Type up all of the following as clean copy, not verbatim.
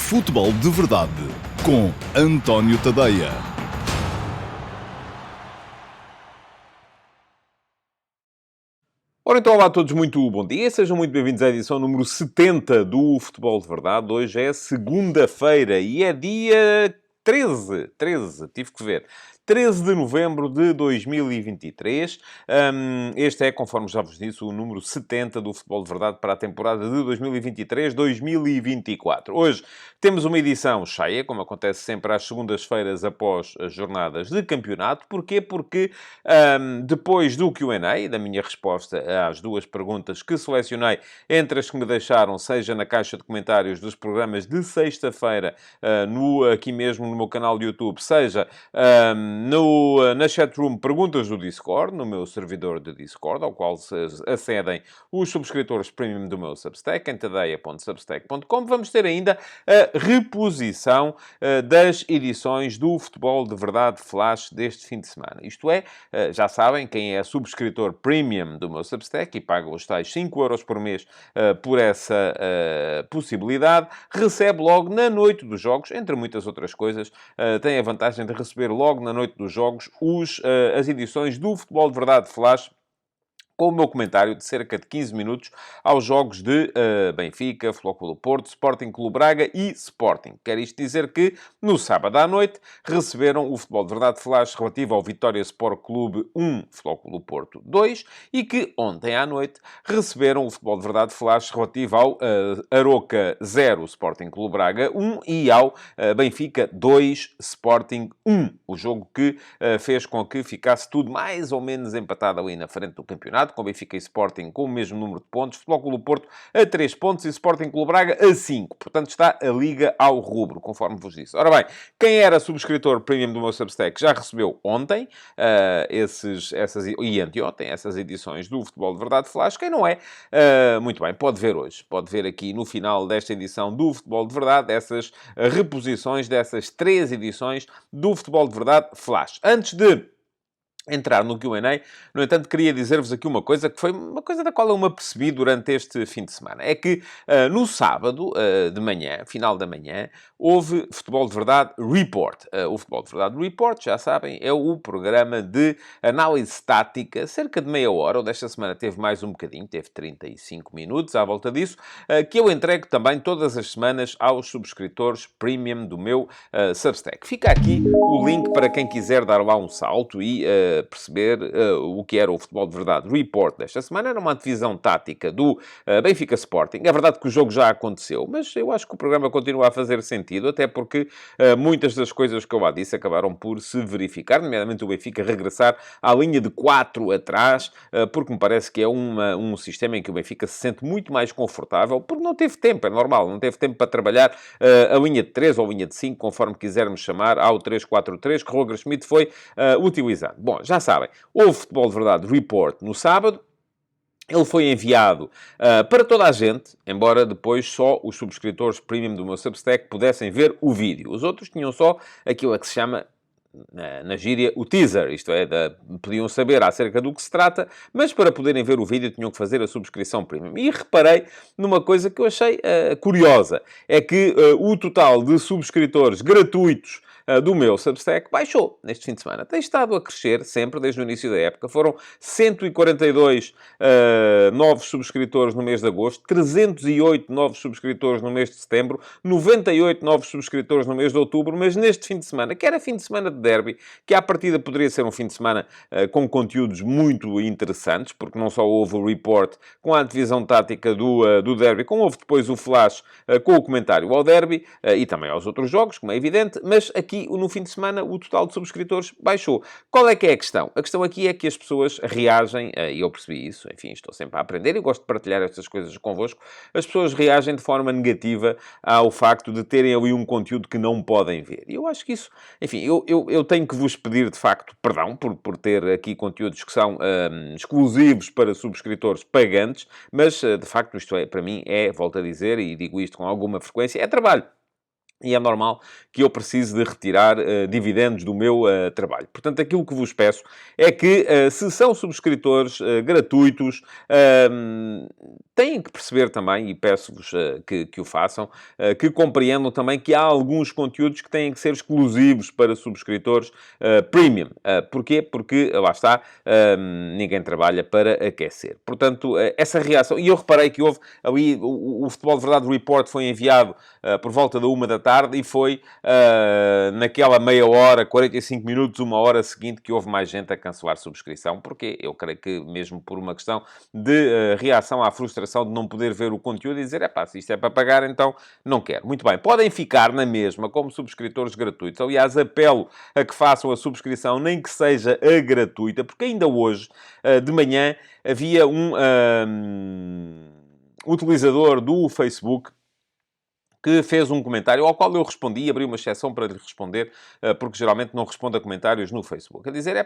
Futebol de Verdade com António Tadeia. Ora então, olá a todos, muito bom dia. Sejam muito bem-vindos à edição número 70 do Futebol de Verdade. Hoje é segunda-feira e é dia 13, tive que ver. 13 de novembro de 2023. Este é, conforme já vos disse, o número 70 do Futebol de Verdade para a temporada de 2023-2024. Hoje temos uma edição cheia, como acontece sempre às segundas-feiras após as jornadas de campeonato. Porquê? Porque depois do Q&A, da minha resposta às duas perguntas que selecionei entre as que me deixaram, seja na caixa de comentários dos programas de sexta-feira, aqui mesmo no meu canal de YouTube, seja na chatroom Perguntas do Discord, no meu servidor de Discord, ao qual acedem os subscritores premium do meu Substack, em tadeia.substack.com. Vamos ter ainda a reposição das edições do Futebol de Verdade Flash deste fim de semana. Isto é, já sabem, quem é subscritor premium do meu Substack e paga os tais 5€ por mês por essa possibilidade, recebe logo na noite dos jogos, entre muitas outras coisas, tem a vantagem de receber logo na noite dos jogos as edições do Futebol de Verdade Flash, com o meu comentário de cerca de 15 minutos aos jogos de Benfica, Flóculo Porto, Sporting Clube Braga e Sporting. Quer isto dizer que, no sábado à noite, receberam o Futebol de Verdade Flash relativo ao Vitória Sport Clube 1, Flóculo Porto 2, e que, ontem à noite, receberam o Futebol de Verdade Flash relativo ao Aroca 0, Sporting Clube Braga 1, e ao Benfica 2, Sporting 1. O jogo que fez com que ficasse tudo mais ou menos empatado ali na frente do campeonato, com Benfica e Sporting com o mesmo número de pontos, Flóculo Porto a 3 pontos e Sporting Clube Braga a 5. Portanto, está a liga ao rubro, conforme vos disse. Ora bem, quem era subscritor premium do meu Substack já recebeu ontem e anteontem essas edições do Futebol de Verdade Flash. Quem não é, muito bem, pode ver hoje. Pode ver aqui no final desta edição do Futebol de Verdade essas reposições dessas 3 edições do Futebol de Verdade Flash. Antes de entrar no Q&A, no entanto, queria dizer-vos aqui uma coisa que foi uma coisa da qual eu me apercebi durante este fim de semana. É que no sábado de manhã, final da manhã, houve Futebol de Verdade Report. O Futebol de Verdade Report, já sabem, é o programa de análise tática, cerca de meia hora, ou desta semana teve mais um bocadinho, teve 35 minutos à volta disso, que eu entrego também todas as semanas aos subscritores premium do meu Substack. Fica aqui o link para quem quiser dar lá um salto e perceber o que era o Futebol de Verdade Report desta semana. Era uma antevisão tática do Benfica Sporting. É verdade que o jogo já aconteceu, mas eu acho que o programa continua a fazer sentido, até porque muitas das coisas que eu lá disse acabaram por se verificar, nomeadamente o Benfica regressar à linha de 4 atrás, porque me parece que é um sistema em que o Benfica se sente muito mais confortável, porque não teve tempo, é normal, não teve tempo para trabalhar a linha de 3 ou a linha de 5, conforme quisermos chamar, ao 3-4-3, que Roger Schmidt foi utilizando. Bom, já sabem, houve Futebol de Verdade Report no sábado. Ele foi enviado para toda a gente, embora depois só os subscritores premium do meu Substack pudessem ver o vídeo. Os outros tinham só aquilo a que se chama, na gíria, o teaser. Isto é, podiam saber acerca do que se trata, mas para poderem ver o vídeo tinham que fazer a subscrição premium. E reparei numa coisa que eu achei curiosa. É que o total de subscritores gratuitos do meu Substack baixou neste fim de semana. Tem estado a crescer sempre, desde o início da época. Foram 142 novos subscritores no mês de agosto, 308 novos subscritores no mês de setembro, 98 novos subscritores no mês de outubro, mas neste fim de semana, que era fim de semana de derby, que à partida poderia ser um fim de semana com conteúdos muito interessantes, porque não só houve o report com a antevisão tática do derby, como houve depois o flash com o comentário ao derby e também aos outros jogos, como é evidente, mas aqui no fim de semana o total de subscritores baixou. Qual é que é a questão? A questão aqui é que as pessoas reagem, e eu percebi isso, enfim, estou sempre a aprender e gosto de partilhar estas coisas convosco, as pessoas reagem de forma negativa ao facto de terem ali um conteúdo que não podem ver. E eu acho que isso, enfim, eu tenho que vos pedir, de facto, perdão por ter aqui conteúdos que são exclusivos para subscritores pagantes, mas, de facto, isto é, para mim, volto a dizer, e digo isto com alguma frequência, é trabalho. e é normal que eu precise de retirar dividendos do meu trabalho. Portanto, aquilo que vos peço é que, se são subscritores gratuitos, têm que perceber também, e peço-vos que o façam, que compreendam também que há alguns conteúdos que têm que ser exclusivos para subscritores premium. Porquê? Porque, lá está, ninguém trabalha para aquecer. Portanto, essa reação... E eu reparei que houve ali... O Futebol de Verdade Report foi enviado por volta da 1 da tarde e foi naquela meia hora, 45 minutos, 1 hora seguinte que houve mais gente a cancelar subscrição, porque eu creio que mesmo por uma questão de reação à frustração de não poder ver o conteúdo e dizer, se isto é para pagar, então não quero. Muito bem, podem ficar na mesma como subscritores gratuitos. Aliás, apelo a que façam a subscrição, nem que seja a gratuita, porque ainda hoje, de manhã, havia um utilizador do Facebook que fez um comentário ao qual eu respondi, abri uma exceção para lhe responder, porque geralmente não respondo a comentários no Facebook. A dizer,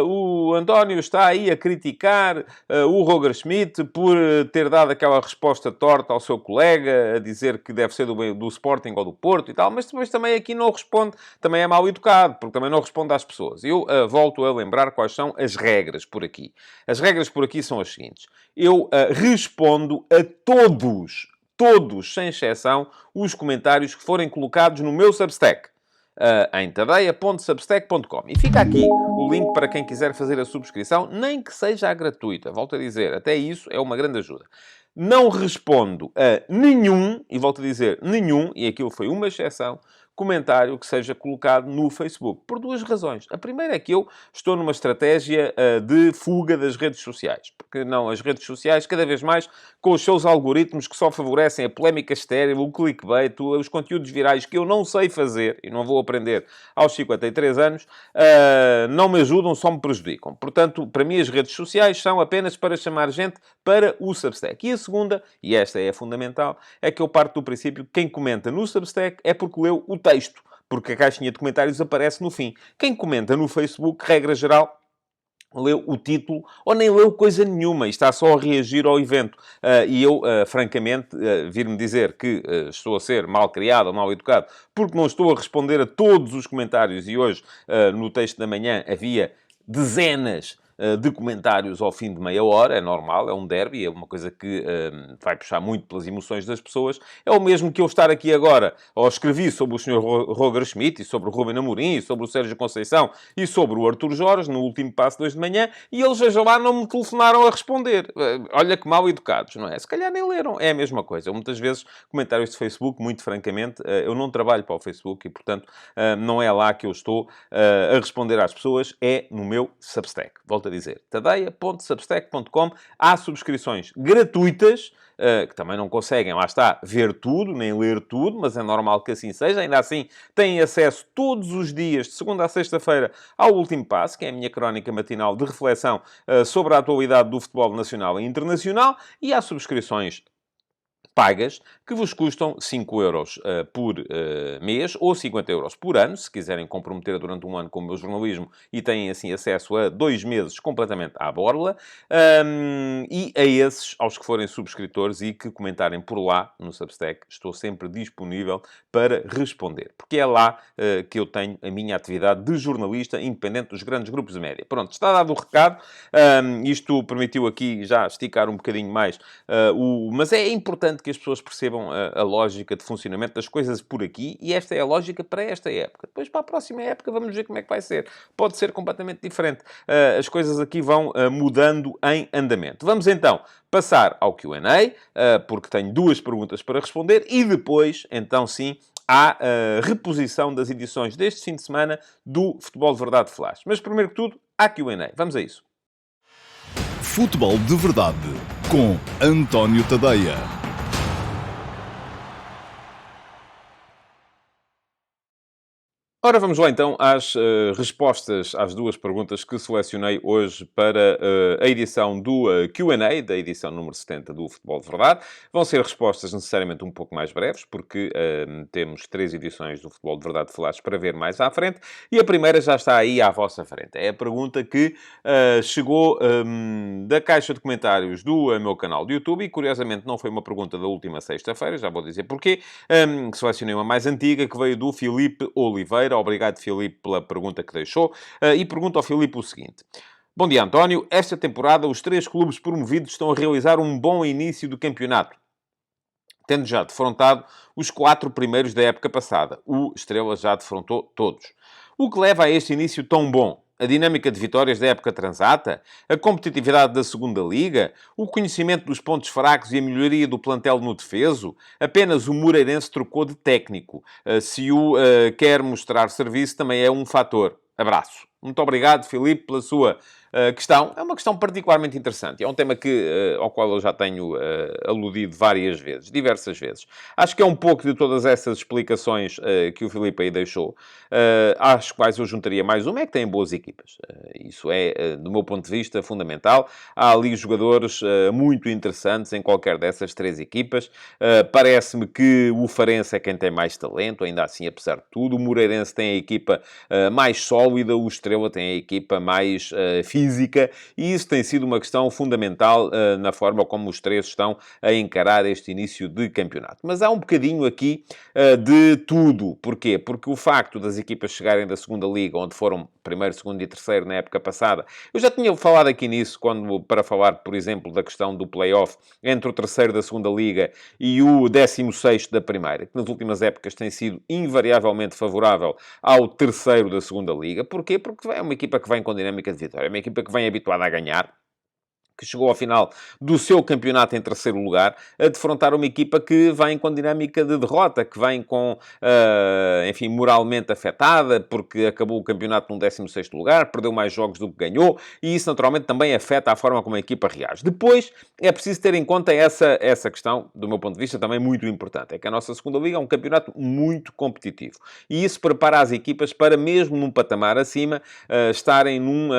o António está aí a criticar o Roger Schmidt por ter dado aquela resposta torta ao seu colega, a dizer que deve ser do Sporting ou do Porto e tal, mas depois também aqui não responde, também é mal educado, porque também não responde às pessoas. Eu volto a lembrar quais são as regras por aqui. As regras por aqui são as seguintes. Eu respondo a todos, sem exceção, os comentários que forem colocados no meu Substack, em tadeia.substack.com. E fica aqui o link para quem quiser fazer a subscrição, nem que seja a gratuita. Volto a dizer, até isso é uma grande ajuda. Não respondo a nenhum, e volto a dizer nenhum, e aquilo foi uma exceção, comentário que seja colocado no Facebook. Por duas razões. A primeira é que eu estou numa estratégia de fuga das redes sociais. Porque não, as redes sociais, cada vez mais, com os seus algoritmos que só favorecem a polémica estéril, o clickbait, os conteúdos virais que eu não sei fazer, e não vou aprender aos 53 anos, não me ajudam, só me prejudicam. Portanto, para mim as redes sociais são apenas para chamar gente para o Substack. E a segunda, e esta é a fundamental, é que eu parto do princípio que quem comenta no Substack é porque leu o texto, porque a caixinha de comentários aparece no fim. Quem comenta no Facebook, regra geral, leu o título ou nem leu coisa nenhuma e está só a reagir ao evento. E eu, francamente, vir-me dizer que estou a ser mal criado ou mal educado porque não estou a responder a todos os comentários e hoje, no texto da manhã, havia dezenas de comentários ao fim de meia hora, é normal, é um derby, é uma coisa que vai puxar muito pelas emoções das pessoas. É o mesmo que eu estar aqui agora, ou escrevi sobre o Sr. Roger Schmidt, e sobre o Ruben Amorim, e sobre o Sérgio Conceição, e sobre o Artur Jorge, no último passo de hoje de manhã, e eles, veja lá, não me telefonaram a responder. Olha que mal educados, não é? Se calhar nem leram. É a mesma coisa. Eu, muitas vezes, comentários de Facebook, muito francamente, eu não trabalho para o Facebook, e, portanto, não é lá que eu estou a responder às pessoas, é no meu Substack. Volto a dizer, tadeia.substack.com. Há subscrições gratuitas, que também não conseguem, lá está, ver tudo, nem ler tudo, mas é normal que assim seja. Ainda assim, têm acesso todos os dias, de segunda a sexta-feira, ao Último Passo, que é a minha crónica matinal de reflexão sobre a atualidade do futebol nacional e internacional, e há subscrições pagas, que vos custam 5 € por mês ou 50 € por ano, se quiserem comprometer durante um ano com o meu jornalismo e têm, assim, acesso a 2 meses completamente à borla. E a esses, aos que forem subscritores e que comentarem por lá, no Substack, estou sempre disponível para responder. Porque é lá que eu tenho a minha atividade de jornalista, independente dos grandes grupos de média. Pronto, está dado o recado. Isto permitiu aqui já esticar um bocadinho mais mas é importante que as pessoas percebam a lógica de funcionamento das coisas por aqui, e esta é a lógica para esta época. Depois, para a próxima época, vamos ver como é que vai ser. Pode ser completamente diferente. As coisas aqui vão mudando em andamento. Vamos então passar ao Q&A, porque tenho 2 perguntas para responder, e depois, então sim, à reposição das edições deste fim de semana do Futebol de Verdade Flash. Mas, primeiro que tudo, há Q&A. Vamos a isso. Futebol de Verdade com António Tadeia. Ora, vamos lá então às respostas às duas perguntas que selecionei hoje para a edição do Q&A, da edição número 70 do Futebol de Verdade. Vão ser respostas necessariamente um pouco mais breves, porque temos 3 edições do Futebol de Verdade Flash para ver mais à frente, e a primeira já está aí à vossa frente. É a pergunta que chegou da caixa de comentários do meu canal de YouTube, e curiosamente não foi uma pergunta da última sexta-feira, já vou dizer porquê. Selecionei uma mais antiga, que veio do Filipe Oliveira. Obrigado, Filipe, pela pergunta que deixou. E pergunto ao Filipe o seguinte: bom dia, António. Esta temporada, os 3 clubes promovidos estão a realizar um bom início do campeonato, tendo já defrontado os 4 primeiros da época passada. O Estrela já defrontou todos. O que leva a este início tão bom? A dinâmica de vitórias da época transata? A competitividade da segunda Liga? O conhecimento dos pontos fracos e a melhoria do plantel no defeso? Apenas o Moreirense trocou de técnico. Se o quer mostrar serviço, também é um fator. Abraço. Muito obrigado, Filipe, pela sua questão. É uma questão particularmente interessante. É um tema ao qual eu já tenho aludido várias vezes, diversas vezes. Acho que é um pouco de todas essas explicações que o Filipe aí deixou, às quais eu juntaria mais uma, é que têm boas equipas. Isso é, do meu ponto de vista, fundamental. Há ali jogadores muito interessantes em qualquer dessas 3 equipas. Parece-me que o Farense é quem tem mais talento, ainda assim, apesar de tudo. O Moreirense tem a equipa mais sólida, o Estrela tem a equipa mais física, e isso tem sido uma questão fundamental na forma como os 3 estão a encarar este início de campeonato. Mas há um bocadinho aqui de tudo. Porquê? Porque o facto das equipas chegarem da segunda Liga, onde foram primeiro, segundo e terceiro na época passada, eu já tinha falado aqui nisso, para falar, por exemplo, da questão do play-off entre o terceiro da segunda Liga e o 16º da primeira, que nas últimas épocas tem sido invariavelmente favorável ao terceiro da segunda Liga. Porquê? Porque é uma equipa que vem com dinâmica de vitória, é uma equipa que vem habituada a ganhar, que chegou ao final do seu campeonato em terceiro lugar, a defrontar uma equipa que vem com dinâmica de derrota, que vem com, enfim, moralmente afetada, porque acabou o campeonato num 16º lugar, perdeu mais jogos do que ganhou, e isso naturalmente também afeta a forma como a equipa reage. Depois, é preciso ter em conta essa questão, do meu ponto de vista, também muito importante, é que a nossa segunda Liga é um campeonato muito competitivo, e isso prepara as equipas para, mesmo num patamar acima, estarem num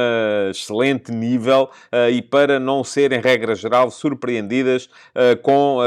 excelente nível, e para não serem, regra geral, surpreendidas com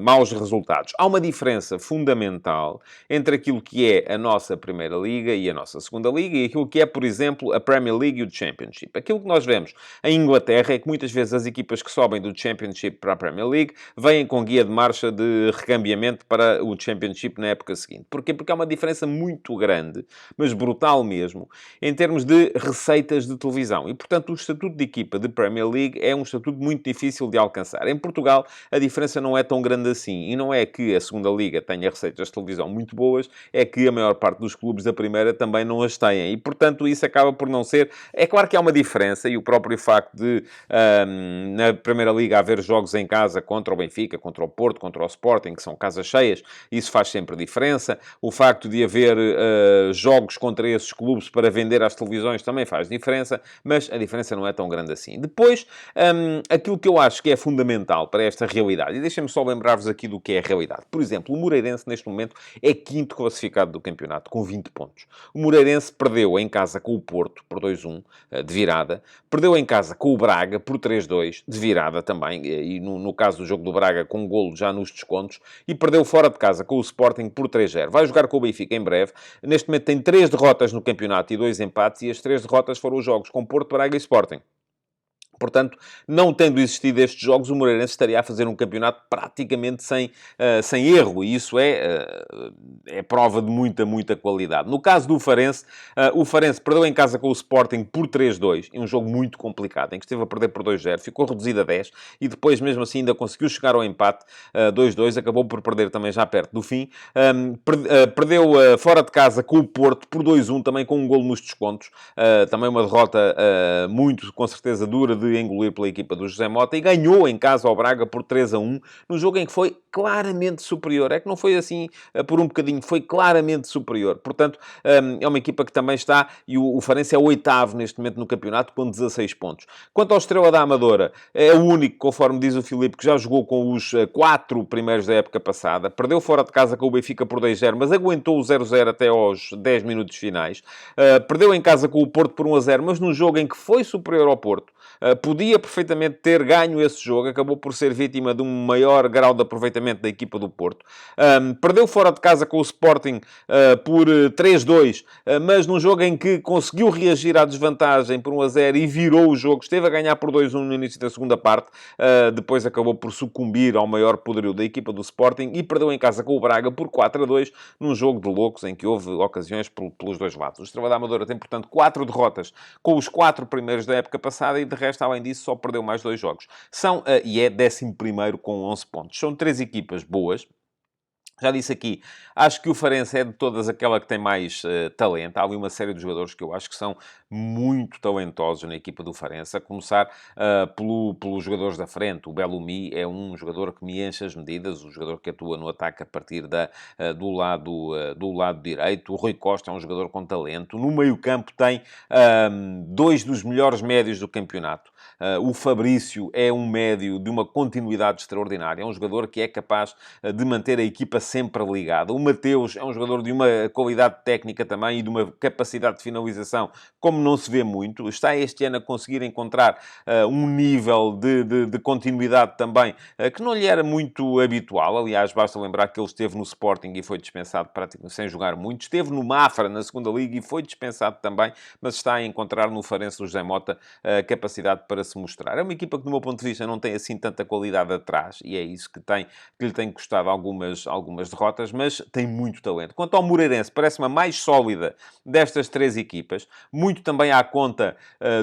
maus resultados. Há uma diferença fundamental entre aquilo que é a nossa Primeira Liga e a nossa Segunda Liga, e aquilo que é, por exemplo, a Premier League e o Championship. Aquilo que nós vemos em Inglaterra é que muitas vezes as equipas que sobem do Championship para a Premier League vêm com guia de marcha de recambiamento para o Championship na época seguinte. Porquê? Porque há uma diferença muito grande, mas brutal mesmo, em termos de receitas de televisão. E, portanto, o estatuto de equipa de Premier League é um estatuto muito difícil de alcançar. Em Portugal, a diferença não é tão grande assim. E não é que a segunda Liga tenha receitas de televisão muito boas, é que a maior parte dos clubes da primeira também não as têm. E, portanto, isso acaba por não ser... É claro que há uma diferença, e o próprio facto de, na Primeira Liga, haver jogos em casa contra o Benfica, contra o Porto, contra o Sporting, que são casas cheias, isso faz sempre diferença. O facto de haver jogos contra esses clubes para vender às televisões também faz diferença, mas a diferença não é tão grande assim. Depois, aquilo que eu acho que é fundamental para esta realidade, e deixem-me só lembrar-vos aqui do que é a realidade. Por exemplo, o Moreirense, neste momento, é quinto classificado do campeonato, com 20 pontos. O Moreirense perdeu em casa com o Porto, por 2-1, de virada. Perdeu em casa com o Braga, por 3-2, de virada também. E no caso do jogo do Braga, com um golo já nos descontos. E perdeu fora de casa com o Sporting por 3-0. Vai jogar com o Benfica em breve. Neste momento tem 3 derrotas no campeonato e 2 empates. E as 3 derrotas foram os jogos com Porto, Braga e Sporting. Portanto, não tendo existido estes jogos, o Moreirense estaria a fazer um campeonato praticamente sem erro. E isso é prova de muita qualidade. No caso do Farense, o Farense perdeu em casa com o Sporting por 3-2. Em um jogo muito complicado, em que esteve a perder por 2-0. Ficou reduzido a 10. E depois, mesmo assim, ainda conseguiu chegar ao empate 2-2. Acabou por perder também já perto do fim. Perdeu fora de casa com o Porto por 2-1, também com um golo nos descontos. Também uma derrota muito, com certeza, dura de de engolir pela equipa do José Mota e ganhou em casa ao Braga por 3-1, num jogo em que foi claramente superior. É que não foi assim por um bocadinho, foi claramente superior. Portanto, é uma equipa que também está, e o Farense é o oitavo neste momento no campeonato, com 16 pontos. Quanto ao Estrela da Amadora, é o único, conforme diz o Filipe, que já jogou com os 4 primeiros da época passada. Perdeu fora de casa com o Benfica por 2-0, mas aguentou o 0-0 até aos 10 minutos finais. Perdeu em casa com o Porto por 1-0, mas num jogo em que foi superior ao Porto. Podia perfeitamente ter ganho esse jogo, acabou por ser vítima de um maior grau de aproveitamento da equipa do Porto. Perdeu fora de casa com o Sporting por 3-2, mas num jogo em que conseguiu reagir à desvantagem por 1-0 e virou o jogo, esteve a ganhar por 2-1 no início da segunda parte, depois acabou por sucumbir ao maior poderio da equipa do Sporting e perdeu em casa com o Braga por 4-2, num jogo de loucos em que houve ocasiões pelos dois lados. O Estrela da Amadora tem, portanto, 4 derrotas com os 4 primeiros da época passada e, de resto, além disso, só perdeu mais 2 jogos. E é 11º com 11 pontos. São 3 equipas boas. Já disse aqui, acho que o Farense é de todas aquela que tem mais talento. Há ali uma série de jogadores que eu acho que são muito talentosos na equipa do Farense, a começar pelos jogadores da frente. O Belumi é um jogador que me enche as medidas, o jogador que atua no ataque a partir do lado direito. O Rui Costa é um jogador com talento. No meio-campo tem 2 dos melhores médios do campeonato. O Fabrício é um médio de uma continuidade extraordinária. É um jogador que é capaz de manter a equipa sempre ligada. O Mateus é um jogador de uma qualidade técnica também e de uma capacidade de finalização como não se vê muito. Está este ano a conseguir encontrar um nível de continuidade também que não lhe era muito habitual. Aliás, basta lembrar que ele esteve no Sporting e foi dispensado praticamente sem jogar muito. Esteve no Mafra, na segunda Liga, e foi dispensado também, mas está a encontrar no Farense do José Mota capacidade para se mostrar. É uma equipa que, do meu ponto de vista, não tem assim tanta qualidade atrás, e é isso que lhe tem custado algumas derrotas, mas tem muito talento. Quanto ao Moreirense, parece-me a mais sólida destas 3 equipas, muito também à conta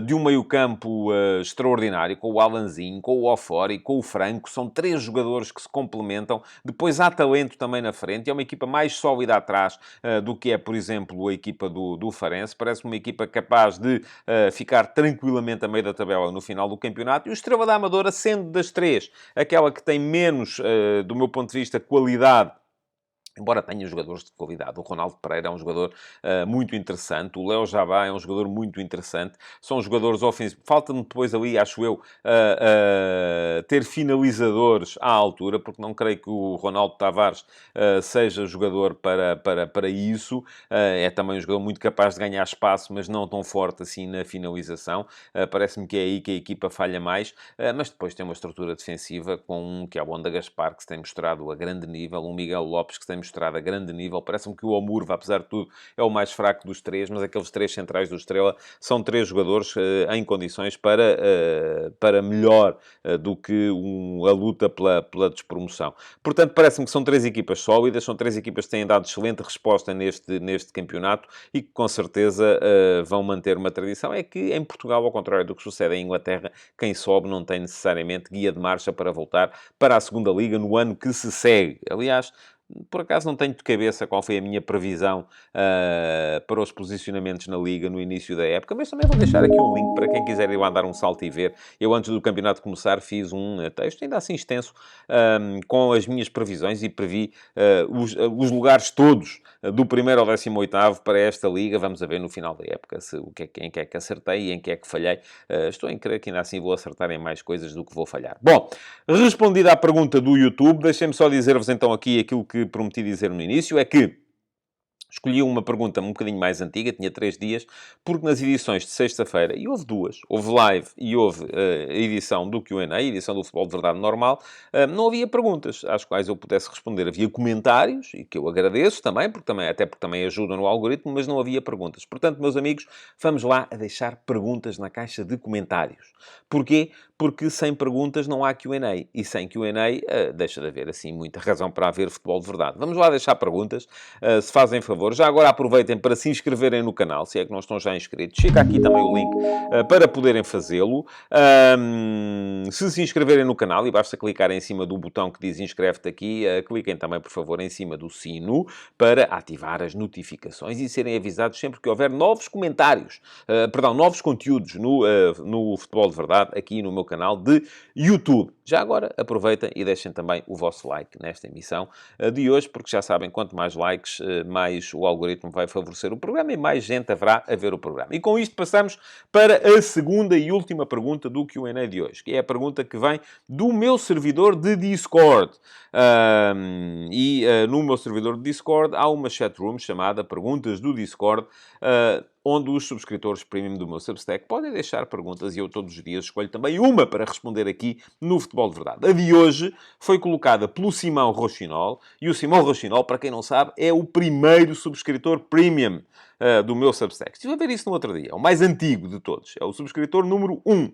de um meio-campo extraordinário, com o Alanzinho, com o Ofori, com o Franco. São 3 jogadores que se complementam. Depois há talento também na frente. É uma equipa mais sólida atrás do que é, por exemplo, a equipa do Farense. Parece-me uma equipa capaz de ficar tranquilamente a meio da tabela no final do campeonato. E o Estrela da Amadora, sendo das 3 aquela que tem menos, do meu ponto de vista, qualidade, embora tenha jogadores de qualidade. O Ronaldo Pereira é um jogador muito interessante. O Léo Jabá é um jogador muito interessante. São jogadores ofensivos. Falta-me depois ali, acho eu, ter finalizadores à altura, porque não creio que o Ronaldo Tavares seja jogador para isso. É também um jogador muito capaz de ganhar espaço, mas não tão forte assim na finalização. Parece-me que é aí que a equipa falha mais. Mas depois tem uma estrutura defensiva com um que é o Onda Gaspar, que se tem mostrado a grande nível. Um Miguel Lopes, que se tem mostrado a grande nível. Parece-me que o Omurva, apesar de tudo, é o mais fraco dos 3, mas aqueles 3 centrais do Estrela são 3 jogadores em condições para melhor do que a luta pela despromoção. Portanto, parece-me que são 3 equipas sólidas, são 3 equipas que têm dado excelente resposta neste campeonato e que, com certeza, vão manter uma tradição. É que, em Portugal, ao contrário do que sucede em Inglaterra, quem sobe não tem necessariamente guia de marcha para voltar para a segunda Liga no ano que se segue. Aliás, por acaso não tenho de cabeça qual foi a minha previsão para os posicionamentos na Liga no início da época, mas também vou deixar aqui um link para quem quiser ir lá dar um salto e ver. Eu, antes do campeonato começar, fiz um texto ainda assim extenso com as minhas previsões e previ os lugares todos do primeiro ao 18º para esta Liga. Vamos a ver no final da época em que é que acertei e em que é que falhei. Estou em crer que ainda assim vou acertar em mais coisas do que vou falhar. Bom, respondida à pergunta do YouTube, deixem-me só dizer-vos então aqui aquilo que prometi dizer no início, é que escolhi uma pergunta um bocadinho mais antiga, tinha 3 dias, porque nas edições de sexta-feira, e houve 2, houve live e houve a edição do Q&A, a edição do Futebol de Verdade normal, não havia perguntas às quais eu pudesse responder. Havia comentários, e que eu agradeço também, até porque também ajudam no algoritmo, mas não havia perguntas. Portanto, meus amigos, vamos lá a deixar perguntas na caixa de comentários. Porquê? porque sem perguntas não há Q&A. E sem Q&A deixa de haver, assim, muita razão para haver futebol de verdade. Vamos lá deixar perguntas, se fazem favor. Já agora aproveitem para se inscreverem no canal, se é que não estão já inscritos. Fica aqui também o link para poderem fazê-lo. Se inscreverem no canal, e basta clicar em cima do botão que diz inscreve-te aqui, cliquem também, por favor, em cima do sino para ativar as notificações e serem avisados sempre que houver novos comentários, novos conteúdos no Futebol de Verdade, aqui no meu canal de YouTube. Já agora, aproveitem e deixem também o vosso like nesta emissão de hoje, porque já sabem, quanto mais likes, mais o algoritmo vai favorecer o programa e mais gente haverá a ver o programa. E com isto passamos para a segunda e última pergunta do Q&A de hoje, que é a pergunta que vem do meu servidor de Discord. No meu servidor de Discord há uma chatroom chamada Perguntas do Discord, onde os subscritores premium do meu Substack podem deixar perguntas e eu todos os dias escolho também uma para responder aqui no Futebol de Verdade. A de hoje foi colocada pelo Simão Rochinol, e o Simão Rochinol, para quem não sabe, é o primeiro subscritor premium do meu Substack. Estive a ver isso no outro dia. É o mais antigo de todos. É o subscritor número 1.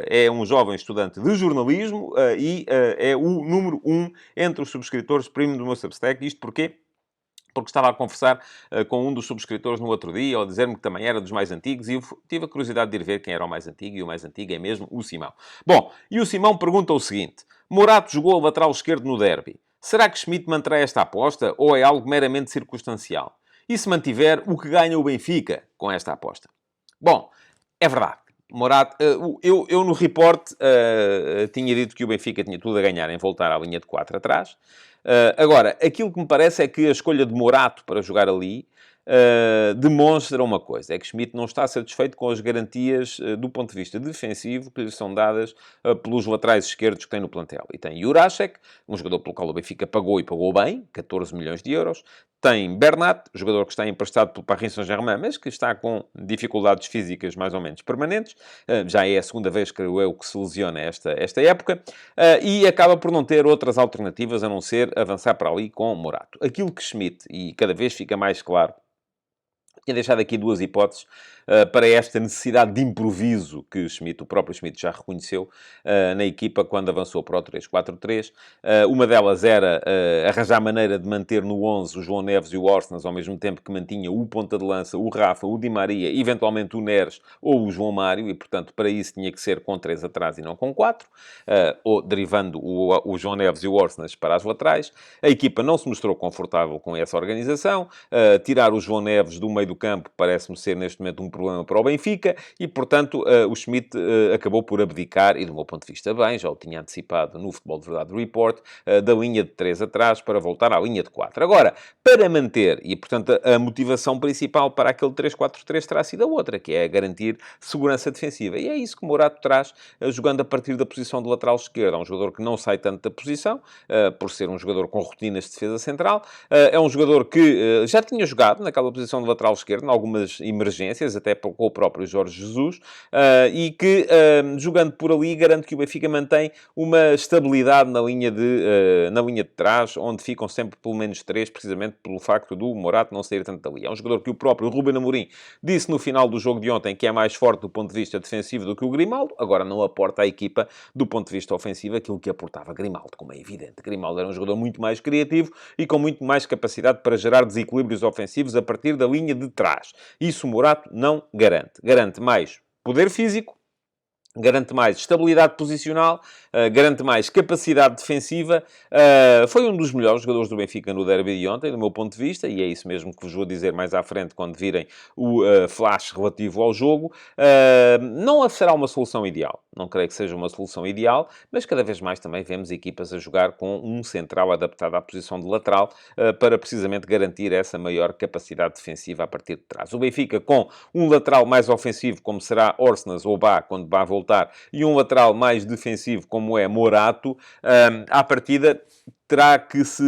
É um jovem estudante de jornalismo é o número 1 entre os subscritores premium do meu Substack. Isto porquê? Porque estava a conversar com um dos subscritores no outro dia, ao dizer-me que também era dos mais antigos, e eu tive a curiosidade de ir ver quem era o mais antigo, e o mais antigo é mesmo o Simão. Bom, e o Simão pergunta o seguinte: Morato jogou a lateral esquerdo no derby. Será que Schmidt manterá esta aposta, ou é algo meramente circunstancial? E se mantiver, o que ganha o Benfica com esta aposta? Bom, é verdade. Morato, eu no report tinha dito que o Benfica tinha tudo a ganhar em voltar à linha de 4 atrás. Agora, aquilo que me parece é que a escolha de Morato para jogar ali demonstra uma coisa: é que Schmidt não está satisfeito com as garantias do ponto de vista defensivo que lhe são dadas pelos laterais esquerdos que tem no plantel. E tem Jurasek, um jogador pelo qual o Benfica pagou e pagou bem, 14 milhões de euros. Tem Bernat, jogador que está emprestado pelo Paris Saint-Germain, mas que está com dificuldades físicas mais ou menos permanentes. Já é a segunda vez, creio eu, que se lesiona esta época. E acaba por não ter outras alternativas a não ser avançar para ali com Morato. Aquilo que Schmidt, e cada vez fica mais claro, tinha deixado aqui duas hipóteses para esta necessidade de improviso que Schmidt, o próprio Schmidt já reconheceu na equipa quando avançou para o 3-4-3. Uma delas era arranjar maneira de manter no 11 o João Neves e o Orsnes, ao mesmo tempo que mantinha o ponta de lança, o Rafa, o Di Maria, eventualmente o Neres ou o João Mário, e portanto para isso tinha que ser com 3 atrás e não com 4, ou derivando o João Neves e o Orsnes para as laterais. A equipa não se mostrou confortável com essa organização. Tirar o João Neves do meio do campo parece-me ser neste momento um problema para o Benfica e, portanto, o Schmidt acabou por abdicar, e do meu ponto de vista bem, já o tinha antecipado no Futebol de Verdade Report, da linha de 3 atrás para voltar à linha de 4. Agora, para manter, e portanto a motivação principal para aquele 3-4-3 terá sido a outra, que é garantir segurança defensiva. E é isso que Morato traz, jogando a partir da posição de lateral esquerdo. É um jogador que não sai tanto da posição, por ser um jogador com rotinas de defesa central. É um jogador que já tinha jogado naquela posição de lateral esquerdo, em algumas emergências, até com o próprio Jorge Jesus, e que, jogando por ali, garante que o Benfica mantém uma estabilidade na linha de trás, onde ficam sempre pelo menos 3, precisamente pelo facto do Morato não sair tanto dali. É um jogador que o próprio Ruben Amorim disse no final do jogo de ontem que é mais forte do ponto de vista defensivo do que o Grimaldo. Agora não aporta à equipa, do ponto de vista ofensivo, aquilo que aportava Grimaldo, como é evidente. Grimaldo era um jogador muito mais criativo e com muito mais capacidade para gerar desequilíbrios ofensivos a partir da linha de trás. Isso o Morato não garante. Garante mais poder físico, garante mais estabilidade posicional, garante mais capacidade defensiva. Foi um dos melhores jogadores do Benfica no derby de ontem, do meu ponto de vista, e é isso mesmo que vos vou dizer mais à frente quando virem o flash relativo ao jogo. Não será uma solução ideal. Não creio que seja uma solução ideal, mas cada vez mais também vemos equipas a jogar com um central adaptado à posição de lateral para precisamente garantir essa maior capacidade defensiva a partir de trás. O Benfica com um lateral mais ofensivo, como será Orsnes ou Bá, quando Bá voltar, e um lateral mais defensivo, como é Morato, à partida terá que se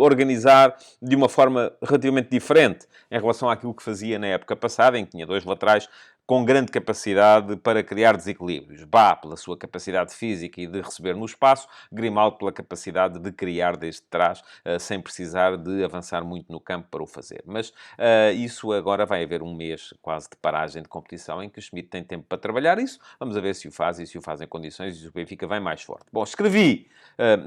organizar de uma forma relativamente diferente em relação àquilo que fazia na época passada, em que tinha 2 laterais com grande capacidade para criar desequilíbrios. Bá, pela sua capacidade física e de receber no espaço, Grimaldo pela capacidade de criar desde trás, sem precisar de avançar muito no campo para o fazer. Mas isso agora vai haver um mês quase de paragem de competição em que o Schmidt tem tempo para trabalhar isso. Vamos a ver se o faz e se o faz em condições e se o Benfica vai mais forte. Bom, escrevi,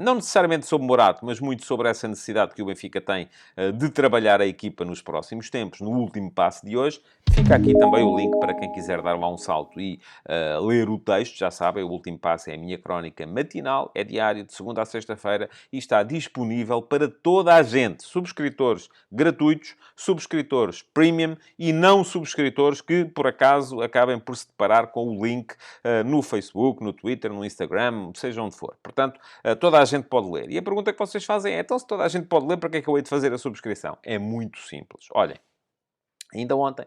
não necessariamente sobre Morato, mas muito sobre essa necessidade que o Benfica tem de trabalhar a equipa nos próximos tempos, no último passo de hoje. Fica aqui também o link para quem quiser dar lá um salto e ler o texto. Já sabem, o último passo é a minha crónica matinal, é diário, de segunda a sexta-feira, e está disponível para toda a gente. Subscritores gratuitos, subscritores premium e não subscritores que, por acaso, acabem por se deparar com o link no Facebook, no Twitter, no Instagram, seja onde for. Portanto, toda a gente pode ler. E a pergunta que vocês fazem é, então, se toda a gente pode ler, para que é que eu hei de fazer a subscrição? É muito simples. Olhem, ainda ontem,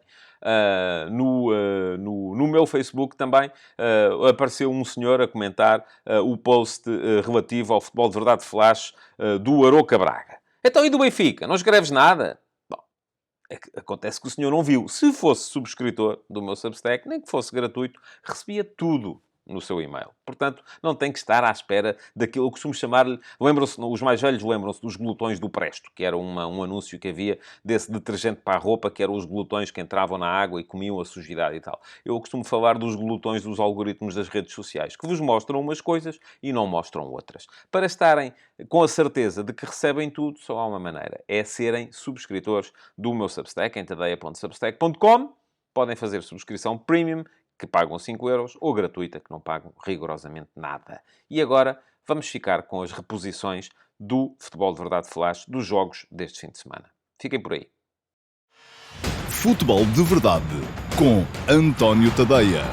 no meu Facebook também, apareceu um senhor a comentar o post relativo ao futebol de verdade flash do Aroca Braga. Então, e do Benfica? Não escreves nada? Bom, acontece que o senhor não viu. Se fosse subscritor do meu Substack, nem que fosse gratuito, recebia tudo no seu e-mail. Portanto, não tem que estar à espera daquilo que eu costumo chamar-lhe... Lembram-se, os mais velhos lembram-se dos glutões do Presto, que era um anúncio que havia desse detergente para a roupa, que eram os glutões que entravam na água e comiam a sujidade e tal. Eu costumo falar dos glutões dos algoritmos das redes sociais, que vos mostram umas coisas e não mostram outras. Para estarem com a certeza de que recebem tudo, só há uma maneira. É serem subscritores do meu Substack, em tadeia.substack.com. Podem fazer subscrição premium, que pagam 5 euros, ou gratuita, que não pagam rigorosamente nada. E agora vamos ficar com as reposições do Futebol de Verdade Flash dos jogos deste fim de semana. Fiquem por aí. Futebol de Verdade com António Tadeia.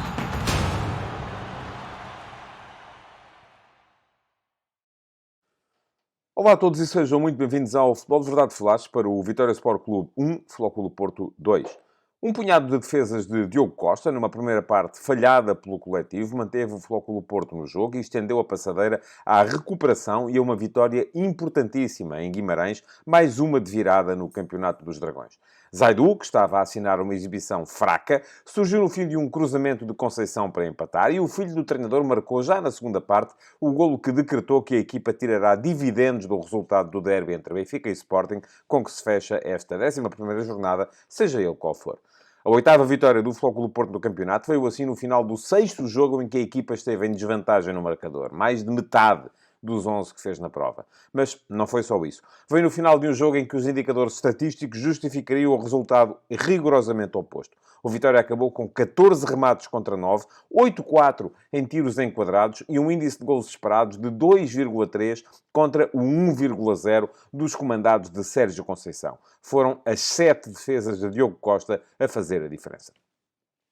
Olá a todos e sejam muito bem-vindos ao Futebol de Verdade Flash para o Vitória Sport Clube 1, Futebol Clube Porto 2. Um punhado de defesas de Diogo Costa, numa primeira parte falhada pelo coletivo, manteve o Flóculo Porto no jogo e estendeu a passadeira à recuperação e a uma vitória importantíssima em Guimarães, mais uma de virada no Campeonato dos Dragões. Zaidu, que estava a assinar uma exibição fraca, surgiu no fim de um cruzamento de Conceição para empatar e o filho do treinador marcou já na segunda parte o golo que decretou que a equipa tirará dividendos do resultado do derby entre Benfica e Sporting, com que se fecha esta 11ª jornada, seja ele qual for. A 8ª vitória do Flóculo Porto no campeonato veio assim no final do 6º jogo em que a equipa esteve em desvantagem no marcador. Mais de metade dos 11 que fez na prova. Mas não foi só isso. Veio no final de um jogo em que os indicadores estatísticos justificariam o resultado rigorosamente oposto. O Vitória acabou com 14 remates contra 9, 8-4 em tiros enquadrados e um índice de golos esperados de 2,3 contra o 1,0 dos comandados de Sérgio Conceição. Foram as 7 defesas de Diogo Costa a fazer a diferença.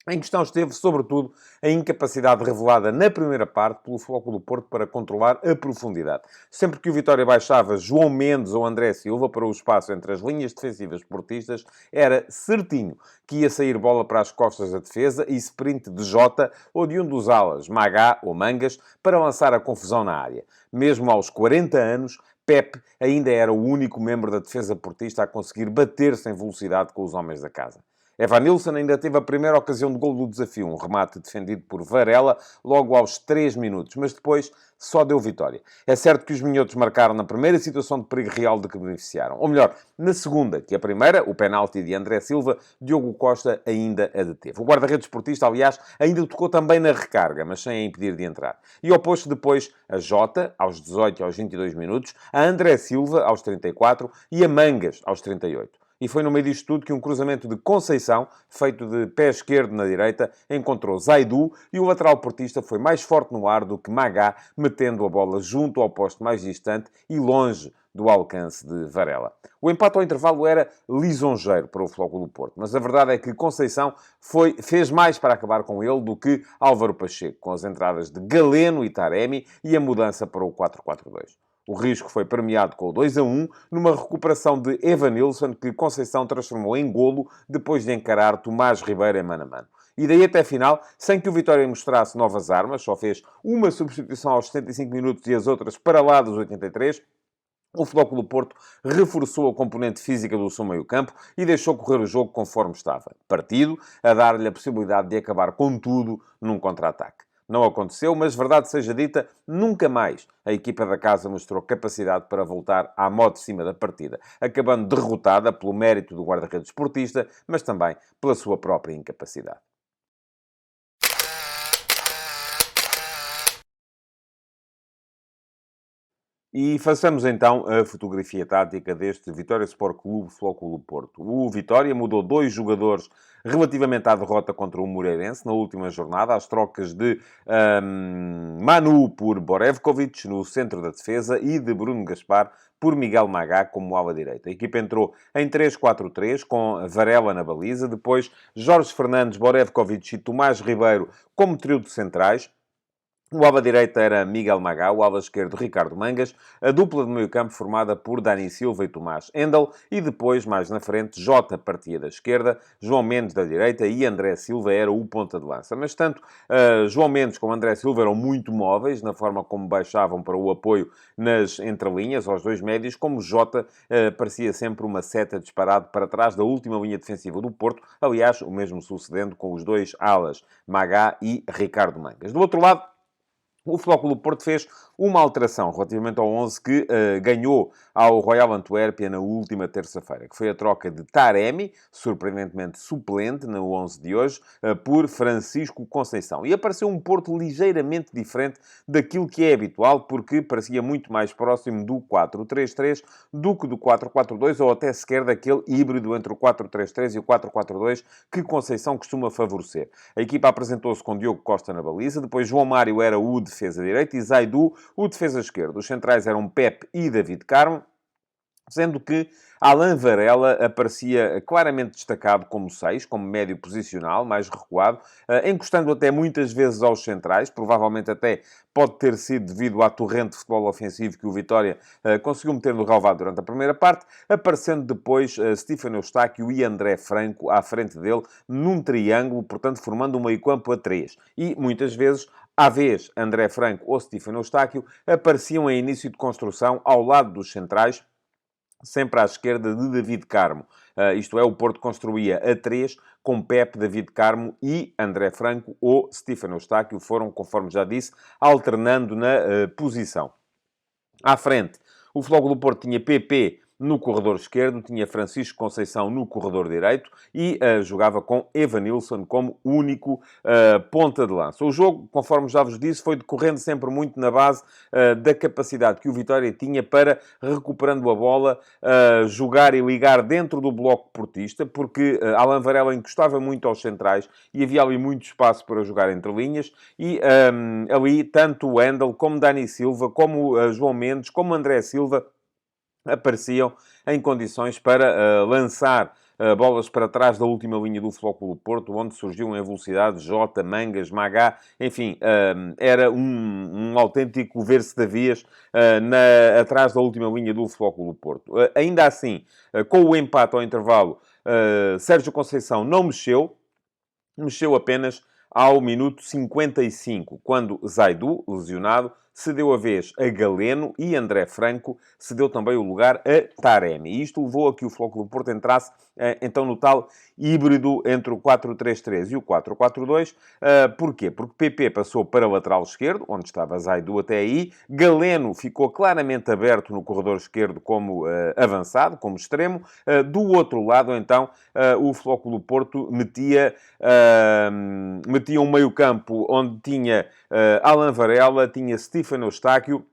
Em questão esteve, sobretudo, a incapacidade revelada na primeira parte pelo Flóculo Porto para controlar a profundidade. Sempre que o Vitória baixava João Mendes ou André Silva para o espaço entre as linhas defensivas portistas, era certinho que ia sair bola para as costas da defesa e sprint de Jota ou de um dos alas, Magá ou Mangas, para lançar a confusão na área. Mesmo aos 40 anos, Pepe ainda era o único membro da defesa portista a conseguir bater-se em velocidade com os homens da casa. Evanilson ainda teve a primeira ocasião de golo do desafio, um remate defendido por Varela logo aos 3 minutos, mas depois só deu vitória. É certo que os minhotos marcaram na primeira situação de perigo real de que beneficiaram. Ou melhor, na segunda, que a primeira, o penalti de André Silva, Diogo Costa ainda a deteve. O guarda-redes portista, aliás, ainda tocou também na recarga, mas sem a impedir de entrar. E oposto depois a Jota, aos 18 e aos 22 minutos, a André Silva, aos 34, e a Mangas, aos 38. E foi no meio disto tudo que um cruzamento de Conceição, feito de pé esquerdo na direita, encontrou Zaidu e o lateral portista foi mais forte no ar do que Magá, metendo a bola junto ao poste mais distante e longe do alcance de Varela. O empate ao intervalo era lisonjeiro para o Flóculo Porto, mas a verdade é que Conceição fez mais para acabar com ele do que Álvaro Pacheco, com as entradas de Galeno e Taremi e a mudança para o 4-4-2. O risco foi premiado com o 2-1, numa recuperação de Evanilson, que Conceição transformou em golo depois de encarar Tomás Ribeiro em mano a mano. E daí até a final, sem que o Vitória mostrasse novas armas, só fez uma substituição aos 75 minutos e as outras para lá dos 83, O Futebol Clube do Porto reforçou a componente física do seu meio-campo e deixou correr o jogo conforme estava. Partido a dar-lhe a possibilidade de acabar com tudo num contra-ataque. Não aconteceu, mas verdade seja dita, nunca mais a equipa da casa mostrou capacidade para voltar à modo de cima da partida, acabando derrotada pelo mérito do guarda-redes esportista, mas também pela sua própria incapacidade. E façamos então a fotografia tática deste Vitória Sport Clube Futebol Clube Porto. O Vitória mudou 2 jogadores relativamente à derrota contra o Moreirense na última jornada, às trocas de Manu por Borevkovic no centro da defesa e de Bruno Gaspar por Miguel Magá como ala direita. A equipa entrou em 3-4-3 com Varela na baliza, depois Jorge Fernandes, Borevkovic e Tomás Ribeiro como trio de centrais. O ala direita era Miguel Magá, o ala esquerdo Ricardo Mangas, a dupla de meio-campo formada por Dani Silva e Tomás Endel, e depois, mais na frente, Jota partia da esquerda, João Mendes da direita e André Silva era o ponta de lança. Mas tanto João Mendes como André Silva eram muito móveis na forma como baixavam para o apoio nas entrelinhas, aos dois médios, como Jota parecia sempre uma seta disparado para trás da última linha defensiva do Porto, aliás, o mesmo sucedendo com os dois alas, Magá e Ricardo Mangas. Do outro lado, o Futebol Clube do Porto fez uma alteração relativamente ao 11 que ganhou ao Royal Antuérpia na última terça-feira, que foi a troca de Taremi, surpreendentemente suplente no 11 de hoje, por Francisco Conceição. E apareceu um Porto ligeiramente diferente daquilo que é habitual, porque parecia muito mais próximo do 4-3-3 do que do 4-4-2, ou até sequer daquele híbrido entre o 4-3-3 e o 4-4-2 que Conceição costuma favorecer. A equipa apresentou-se com Diogo Costa na baliza, depois João Mário era o defesa direito e Zaidu o defesa esquerdo. Os centrais eram Pepe e David Carmo, sendo que Alain Varela aparecia claramente destacado como 6, como médio posicional, mais recuado, encostando até muitas vezes aos centrais, provavelmente até pode ter sido devido à torrente de futebol ofensivo que o Vitória conseguiu meter no relvado durante a primeira parte, aparecendo depois Stefano Eustáquio e André Franco à frente dele, num triângulo, portanto formando um meio-campo a 3. E muitas vezes à vez, André Franco ou Stefano Eustáquio apareciam em início de construção ao lado dos centrais, sempre à esquerda de David Carmo. Isto é, o Porto construía a 3 com Pepe, David Carmo e André Franco ou Stefano Eustáquio. Foram, conforme já disse, alternando na posição. À frente, o Futebol Clube do Porto tinha PP no corredor esquerdo, tinha Francisco Conceição no corredor direito e jogava com Evanilson como único ponta de lança. O jogo, conforme já vos disse, foi decorrendo sempre muito na base da capacidade que o Vitória tinha para, recuperando a bola, jogar e ligar dentro do bloco portista, porque Alain Varela encostava muito aos centrais e havia ali muito espaço para jogar entre linhas e ali tanto o Endel como Dani Silva, como João Mendes, como André Silva apareciam em condições para lançar bolas para trás da última linha do Futebol Clube do Porto, onde surgiu em velocidade Jota, Mangas, Magá, enfim, era um autêntico ver-se Davias atrás da última linha do Futebol Clube do Porto. Ainda assim, com o empate ao intervalo, Sérgio Conceição não mexeu apenas ao minuto 55, quando Zaidu, lesionado, cedeu a vez a Galeno e André Franco cedeu também o lugar a Taremi. E isto levou a que o Futebol Clube do Porto entrasse, então, no tal híbrido entre o 4-3-3 e o 4-4-2. Porquê? Porque PP passou para o lateral esquerdo, onde estava Zaidu até aí. Galeno ficou claramente aberto no corredor esquerdo como avançado, como extremo. Do outro lado, então, o Futebol Clube do Porto metia um meio-campo onde tinha Alain Varela, tinha Stefano Eustáquio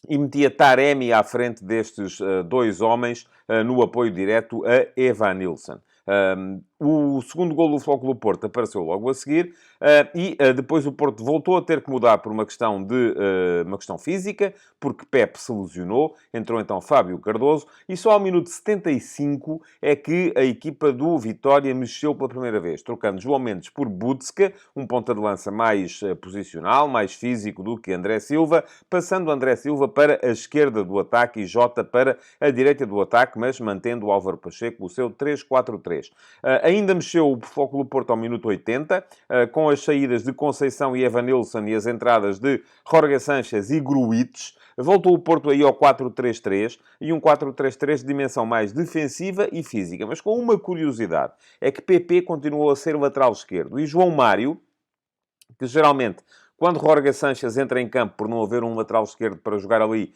e metia Taremi à frente destes dois homens no apoio direto a Evanilson. O segundo golo do Futebol Clube do Porto apareceu logo a seguir e depois o Porto voltou a ter que mudar por uma questão física, porque Pepe se lesionou, entrou então Fábio Cardoso e só ao minuto 75 é que a equipa do Vitória mexeu pela primeira vez, trocando João Mendes por Butska, um ponta de lança mais posicional, mais físico do que André Silva, passando André Silva para a esquerda do ataque e Jota para a direita do ataque, mas mantendo o Álvaro Pacheco o seu 3-4-3. Ainda mexeu o Futebol Clube do Porto ao minuto 80, com as saídas de Conceição e Evanilson e as entradas de Jorge Sanchez e Gruites. Voltou o Porto aí ao 4-3-3 e um 4-3-3 de dimensão mais defensiva e física. Mas com uma curiosidade, é que PP continuou a ser lateral esquerdo e João Mário, que geralmente, quando Jorge Sanchez entra em campo por não haver um lateral esquerdo para jogar ali,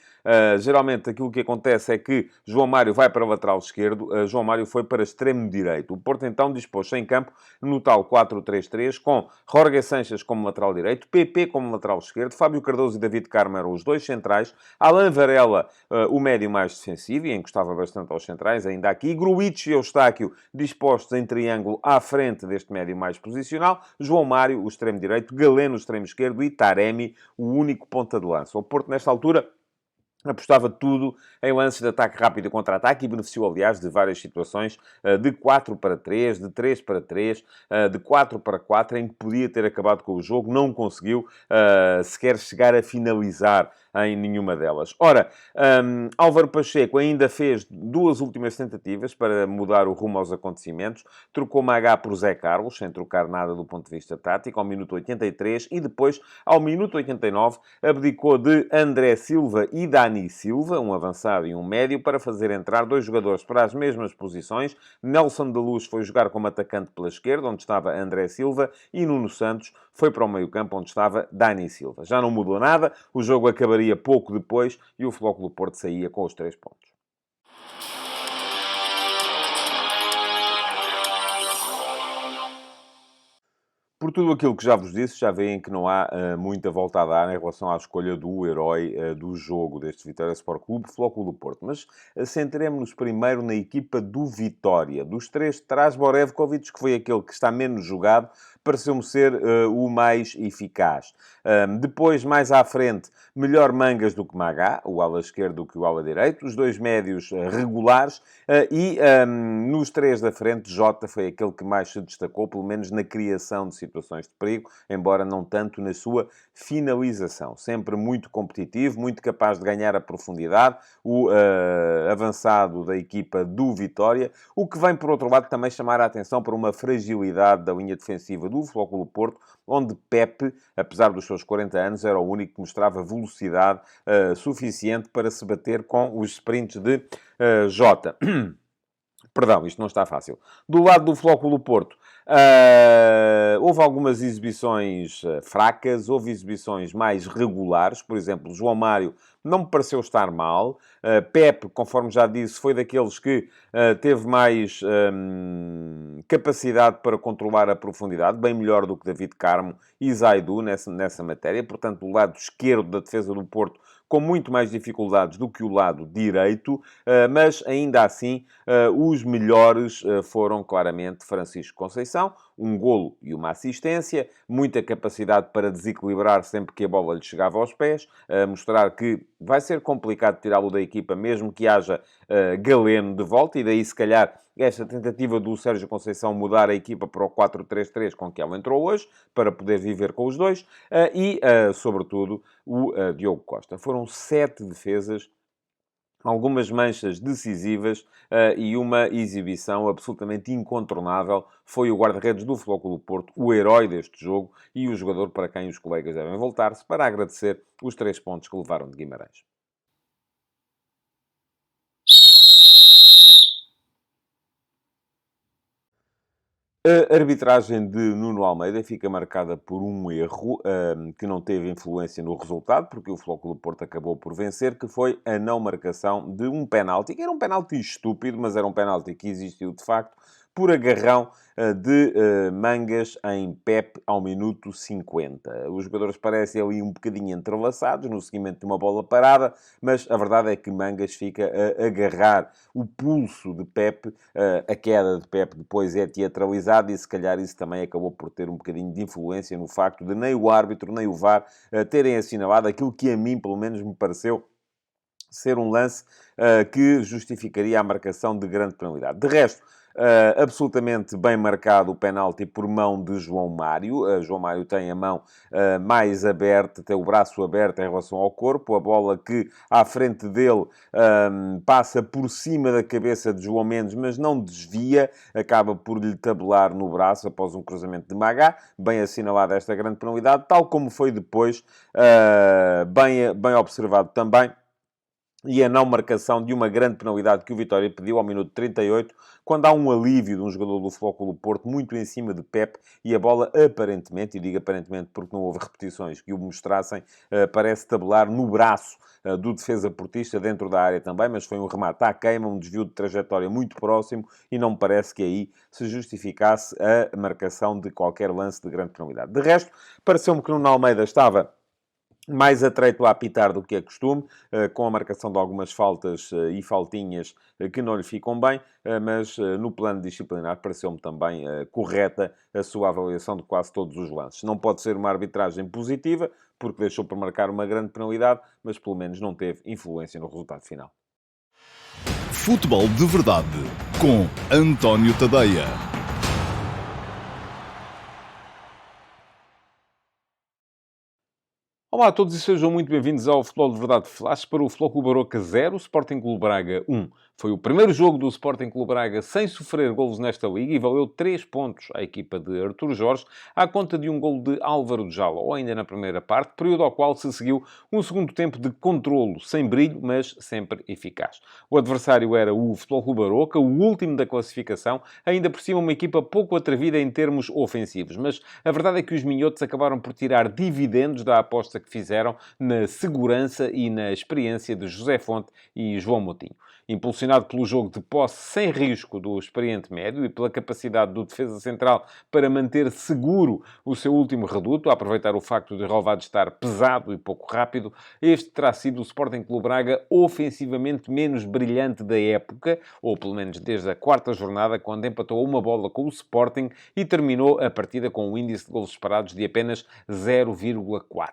geralmente aquilo que acontece é que João Mário vai para o lateral esquerdo, João Mário foi para extremo direito. O Porto então dispôs-se em campo no tal 4-3-3, com Jorge Sanchez como lateral direito, PP como lateral esquerdo, Fábio Cardoso e David Carmo eram os dois centrais, Alain Varela, o médio mais defensivo, e encostava bastante aos centrais, ainda aqui, Gruitch e Eustáquio dispostos em triângulo à frente deste médio mais posicional, João Mário, o extremo direito, Galeno, o extremo esquerdo, e Taremi, o único ponta de lança. O Porto, nesta altura, apostava tudo em lances de ataque rápido e contra-ataque e beneficiou, aliás, de várias situações de 4-3, de 3-3, de 4-4, em que podia ter acabado com o jogo, não conseguiu sequer chegar a finalizar em nenhuma delas. Ora, Álvaro Pacheco ainda fez duas últimas tentativas para mudar o rumo aos acontecimentos. Trocou Magá por Zé Carlos, sem trocar nada do ponto de vista tático, ao minuto 83, e depois, ao minuto 89, abdicou de André Silva e Dani Silva, um avançado e um médio, para fazer entrar dois jogadores para as mesmas posições. Nelson de Luz foi jogar como atacante pela esquerda, onde estava André Silva, e Nuno Santos foi para o meio-campo, onde estava Dani Silva. Já não mudou nada, o jogo acabaria pouco depois e o Futebol Clube do Porto saía com os 3 pontos. Por tudo aquilo que já vos disse, já veem que não há muita volta a dar em relação à escolha do herói do jogo deste Vitória Sport Clube, Futebol Clube do Porto. Mas centremos-nos primeiro na equipa do Vitória. Dos três de trás, Borevkovic, que foi aquele que está menos jogado, pareceu-me ser o mais eficaz. Depois, mais à frente, melhor Mangas do que Magá, o ala esquerdo do que o ala direito, os dois médios regulares, e nos três da frente, Jota foi aquele que mais se destacou, pelo menos na criação de situações de perigo, embora não tanto na sua finalização. Sempre muito competitivo, muito capaz de ganhar a profundidade, o avançado da equipa do Vitória, o que vem, por outro lado, também chamar a atenção para uma fragilidade da linha defensiva do Futebol Clube do Porto, onde Pepe, apesar dos seus 40 anos, era o único que mostrava velocidade suficiente para se bater com os sprints de Jota. Perdão, isto não está fácil. Do lado do Futebol Clube do Porto, houve algumas exibições fracas, houve exibições mais regulares. Por exemplo, João Mário não me pareceu estar mal. Pepe, conforme já disse, foi daqueles que teve mais capacidade para controlar a profundidade, bem melhor do que David Carmo e Zaidu nessa matéria. Portanto, o lado esquerdo da defesa do Porto com muito mais dificuldades do que o lado direito, mas ainda assim os melhores foram claramente Francisco Conceição, um golo e uma assistência, muita capacidade para desequilibrar sempre que a bola lhe chegava aos pés, mostrar que vai ser complicado tirá-lo da equipa, mesmo que haja Galeno de volta, e daí se calhar esta tentativa do Sérgio Conceição mudar a equipa para o 4-3-3 com que ela entrou hoje, para poder viver com os dois, e, sobretudo, o Diogo Costa. Foram 7 defesas, algumas manchas decisivas e uma exibição absolutamente incontornável. Foi o guarda-redes do Futebol Clube do Porto, o herói deste jogo e o jogador para quem os colegas devem voltar-se para agradecer os 3 pontos que levaram de Guimarães. A arbitragem de Nuno Almeida fica marcada por um erro que não teve influência no resultado, porque o Futebol Clube do Porto acabou por vencer, que foi a não marcação de um penalti, que era um penalti estúpido, mas era um penalti que existiu de facto, por agarrão de Mangas em Pepe ao minuto 50. Os jogadores parecem ali um bocadinho entrelaçados no seguimento de uma bola parada, mas a verdade é que Mangas fica a agarrar o pulso de Pepe. A queda de Pepe depois é teatralizada e se calhar isso também acabou por ter um bocadinho de influência no facto de nem o árbitro nem o VAR terem assinalado aquilo que a mim, pelo menos, me pareceu ser um lance que justificaria a marcação de grande penalidade. De resto, absolutamente bem marcado o penalti por mão de João Mário. João Mário tem a mão mais aberta, tem o braço aberto em relação ao corpo. A bola que à frente dele passa por cima da cabeça de João Mendes, mas não desvia, acaba por lhe tabelar no braço após um cruzamento de Magá. Bem assinalada esta grande penalidade, tal como foi depois bem observado também, e a não marcação de uma grande penalidade que o Vitória pediu ao minuto 38, quando há um alívio de um jogador do Futebol Clube do Porto, muito em cima de Pepe, e a bola aparentemente, e digo aparentemente porque não houve repetições que o mostrassem, parece tabelar no braço do defesa portista, dentro da área também, mas foi um remate à queima, um desvio de trajetória muito próximo, e não me parece que aí se justificasse a marcação de qualquer lance de grande penalidade. De resto, pareceu-me que o Nuno Almeida estava mais atreito a apitar do que é costume, com a marcação de algumas faltas e faltinhas que não lhe ficam bem, mas no plano disciplinar pareceu-me também correta a sua avaliação de quase todos os lances. Não pode ser uma arbitragem positiva, porque deixou por marcar uma grande penalidade, mas pelo menos não teve influência no resultado final. Futebol de Verdade com António Tadeia. Olá a todos e sejam muito bem-vindos ao Futebol de Verdade Flash para o Futebol Clube Aroca 0, Sporting Clube Braga 1. Foi o primeiro jogo do Sporting Clube Braga sem sofrer golos nesta liga e valeu 3 pontos à equipa de Artur Jorge, à conta de um golo de Álvaro Jaló, ainda na primeira parte, período ao qual se seguiu um segundo tempo de controlo, sem brilho, mas sempre eficaz. O adversário era o Futebol Clube Aroca, o último da classificação, ainda por cima uma equipa pouco atrevida em termos ofensivos, mas a verdade é que os minhotos acabaram por tirar dividendos da aposta que fizeram na segurança e na experiência de José Fonte e João Moutinho. Impulsionado pelo jogo de posse sem risco do experiente médio e pela capacidade do defesa central para manter seguro o seu último reduto, a aproveitar o facto de Relvado estar pesado e pouco rápido, este terá sido o Sporting Clube Braga ofensivamente menos brilhante da época, ou pelo menos desde a quarta jornada, quando empatou uma bola com o Sporting e terminou a partida com um índice de golos esperados de apenas 0,4.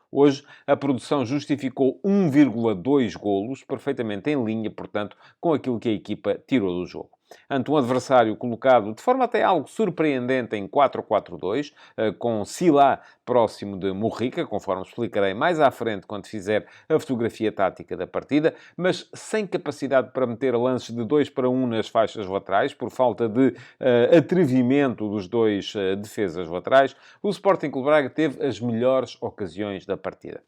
Hoje, a produção justificou 1,2 golos, perfeitamente em linha, portanto, com aquilo que a equipa tirou do jogo. Ante um adversário colocado de forma até algo surpreendente em 4-4-2, com Silá próximo de Murrica, conforme explicarei mais à frente quando fizer a fotografia tática da partida, mas sem capacidade para meter lances de 2-1 nas faixas laterais, por falta de atrevimento dos dois defesas laterais, o Sporting Clube Braga teve as melhores ocasiões da partida.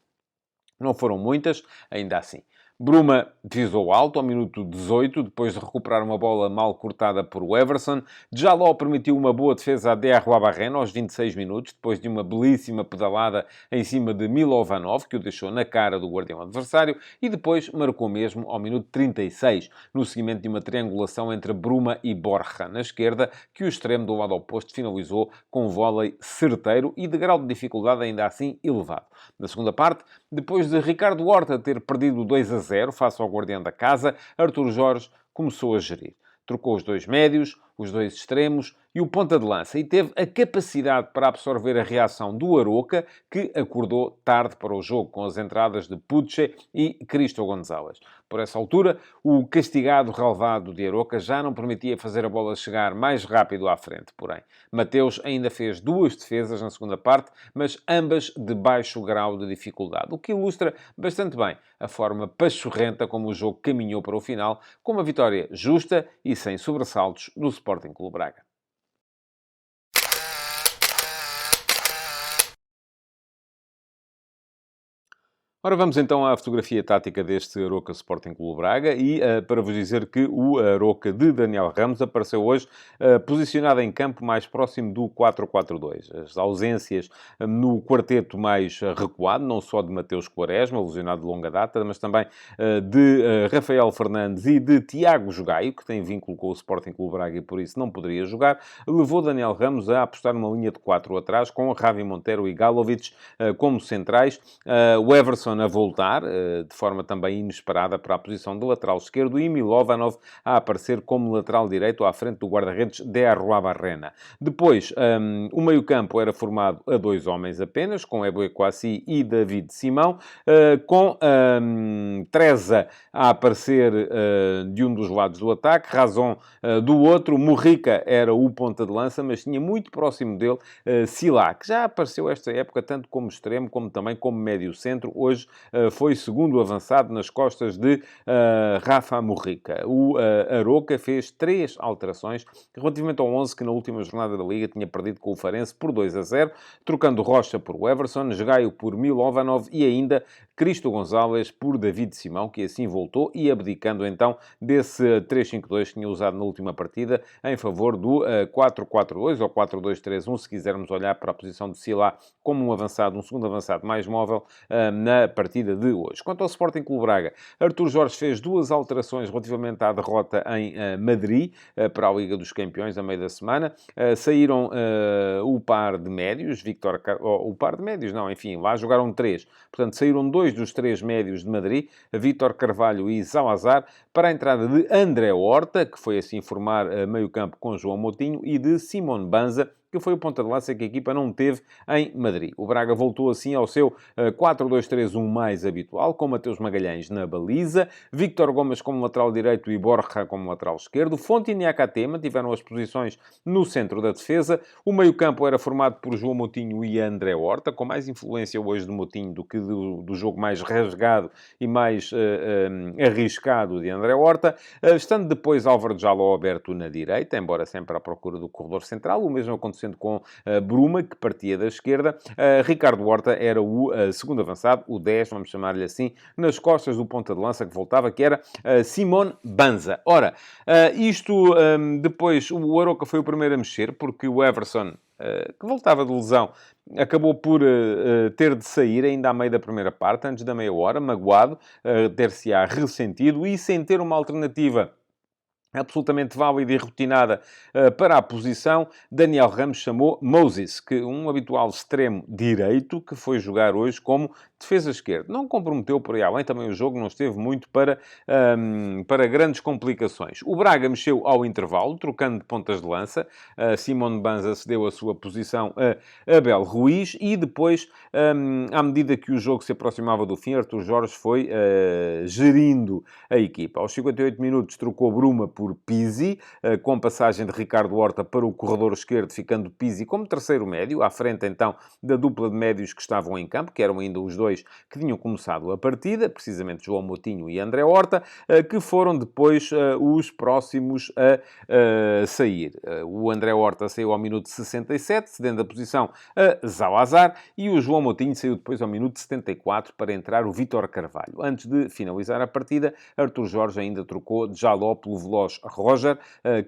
Não foram muitas, ainda assim. Bruma visou alto ao minuto 18, depois de recuperar uma bola mal cortada por Everson. Jaló permitiu uma boa defesa a Derro Barreno aos 26 minutos, depois de uma belíssima pedalada em cima de Milovanov, que o deixou na cara do guardião adversário, e depois marcou mesmo ao minuto 36, no seguimento de uma triangulação entre Bruma e Borja na esquerda, que o extremo do lado oposto finalizou com um vôlei certeiro e de grau de dificuldade ainda assim elevado. Na segunda parte, depois de Ricardo Horta ter perdido 2-0 face ao guardião da casa, Artur Jorge começou a gerir. Trocou os dois médios, os dois extremos e o ponta de lança, e teve a capacidade para absorver a reação do Aroca, que acordou tarde para o jogo, com as entradas de Puche e Cristo Gonzalez. Por essa altura, o castigado relvado de Aroca já não permitia fazer a bola chegar mais rápido à frente, porém. Mateus ainda fez 2 defesas na segunda parte, mas ambas de baixo grau de dificuldade, o que ilustra bastante bem a forma pachorrenta como o jogo caminhou para o final, com uma vitória justa e sem sobressaltos do Sporting Clube Braga. Ora, vamos então à fotografia tática deste Aroca Sporting Clube Braga e para vos dizer que o Aroca de Daniel Ramos apareceu hoje posicionado em campo mais próximo do 4-4-2. As ausências no quarteto mais recuado, não só de Mateus Quaresma, lesionado de longa data, mas também de Rafael Fernandes e de Tiago Jogaio, que tem vínculo com o Sporting Clube Braga e por isso não poderia jogar, levou Daniel Ramos a apostar numa linha de 4 atrás, com Ravi Montero e Galovic como centrais. O Everson Everson a voltar, de forma também inesperada para a posição de lateral esquerdo, e Milovanov a aparecer como lateral direito à frente do guarda-redes de Arruabarrena. Depois, o meio-campo era formado a 2 homens apenas, com Eboué Kouassi e David Simão, com Treza a aparecer de um dos lados do ataque, Razon do outro, Morrica era o ponta de lança, mas tinha muito próximo dele Sila, que já apareceu esta época tanto como extremo, como também como médio-centro. Hoje foi segundo avançado nas costas de Rafa Morrica. O Aroca fez 3 alterações relativamente ao 11 que na última jornada da Liga tinha perdido com o Farense por 2-0, trocando Rocha por Everson, Gaio por Milovanov e ainda Cristo Gonzalez por David Simão, que assim voltou, e abdicando então desse 3-5-2 que tinha usado na última partida em favor do 4-4-2 ou 4-2-3-1, se quisermos olhar para a posição de Sila como um avançado, um segundo avançado mais móvel na partida de hoje. Quanto ao Sporting Clube Braga, Artur Jorge fez 2 alterações relativamente à derrota em Madrid para a Liga dos Campeões a meio da semana. Saíram o par de médios, o par de médios não, enfim, lá jogaram 3. Portanto, saíram 2 dos 3 médios de Madrid, Vítor Carvalho e Salazar, para a entrada de André Horta, que foi assim formar meio-campo com João Moutinho, e de Simone Banza, que foi o ponta de lança que a equipa não teve em Madrid. O Braga voltou assim ao seu 4-2-3-1 mais habitual, com Mateus Magalhães na baliza, Víctor Gomes como lateral direito e Borja como lateral esquerdo, Fonte e Niakatema tiveram as posições no centro da defesa, o meio-campo era formado por João Moutinho e André Horta, com mais influência hoje do Moutinho do que do jogo mais rasgado e mais arriscado de André Horta, estando depois Álvaro Jaló aberto na direita, embora sempre à procura do corredor central, o mesmo acontecendo com Bruma, que partia da esquerda. Ricardo Horta era o segundo avançado, o 10, vamos chamar-lhe assim, nas costas do ponta de lança que voltava, que era Simone Banza. Ora, isto depois, o Aroca foi o primeiro a mexer, porque o Everson, que voltava de lesão, acabou por ter de sair ainda à meio da primeira parte, antes da meia hora, magoado, ter-se-á ressentido e sem ter uma alternativa absolutamente válida e rotinada para a posição, Daniel Ramos chamou Moses, que um habitual extremo direito, que foi jogar hoje como defesa esquerda. Não comprometeu por aí além, também o jogo não esteve muito para grandes complicações. O Braga mexeu ao intervalo, trocando de pontas de lança. Simone Banza cedeu a sua posição a Abel Ruiz e depois, à medida que o jogo se aproximava do fim, Artur Jorge foi gerindo a equipa. Aos 58 minutos trocou Bruma por Pizzi, com passagem de Ricardo Horta para o corredor esquerdo, ficando Pizzi como terceiro médio, à frente então da dupla de médios que estavam em campo, que eram ainda os dois que tinham começado a partida, precisamente João Moutinho e André Horta, que foram depois os próximos a sair. O André Horta saiu ao minuto 67, cedendo a posição a Salazar, e o João Moutinho saiu depois ao minuto 74 para entrar o Vítor Carvalho. Antes de finalizar a partida, Artur Jorge ainda trocou de Jaló pelo veloz Roger,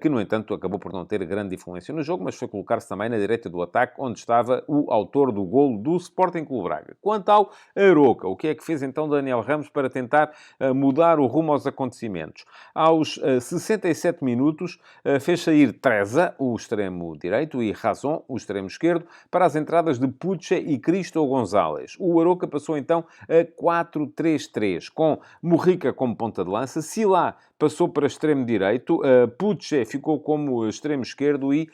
que, no entanto, acabou por não ter grande influência no jogo, mas foi colocar-se também na direita do ataque, onde estava o autor do golo do Sporting Clube Braga. Quanto ao Aroca, o que é que fez então Daniel Ramos para tentar mudar o rumo aos acontecimentos? Aos 67 minutos, fez sair Treza, o extremo direito, e Razon, o extremo esquerdo, para as entradas de Puche e Cristo Gonzalez. O Aroca passou então a 4-3-3, com Morrica como ponta de lança, Sila passou para extremo direito, Puche ficou como extremo esquerdo e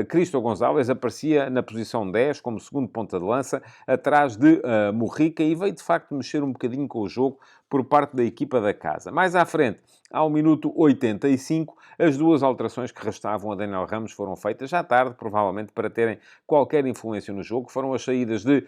Cristo Gonzalez aparecia na posição 10 como segundo ponta de lança, atrás de Morrica, e veio de facto mexer um bocadinho com o jogo por parte da equipa da casa. Mais à frente, ao minuto 85, as 2 alterações que restavam a Daniel Ramos foram feitas já tarde, provavelmente para terem qualquer influência no jogo. Foram as saídas de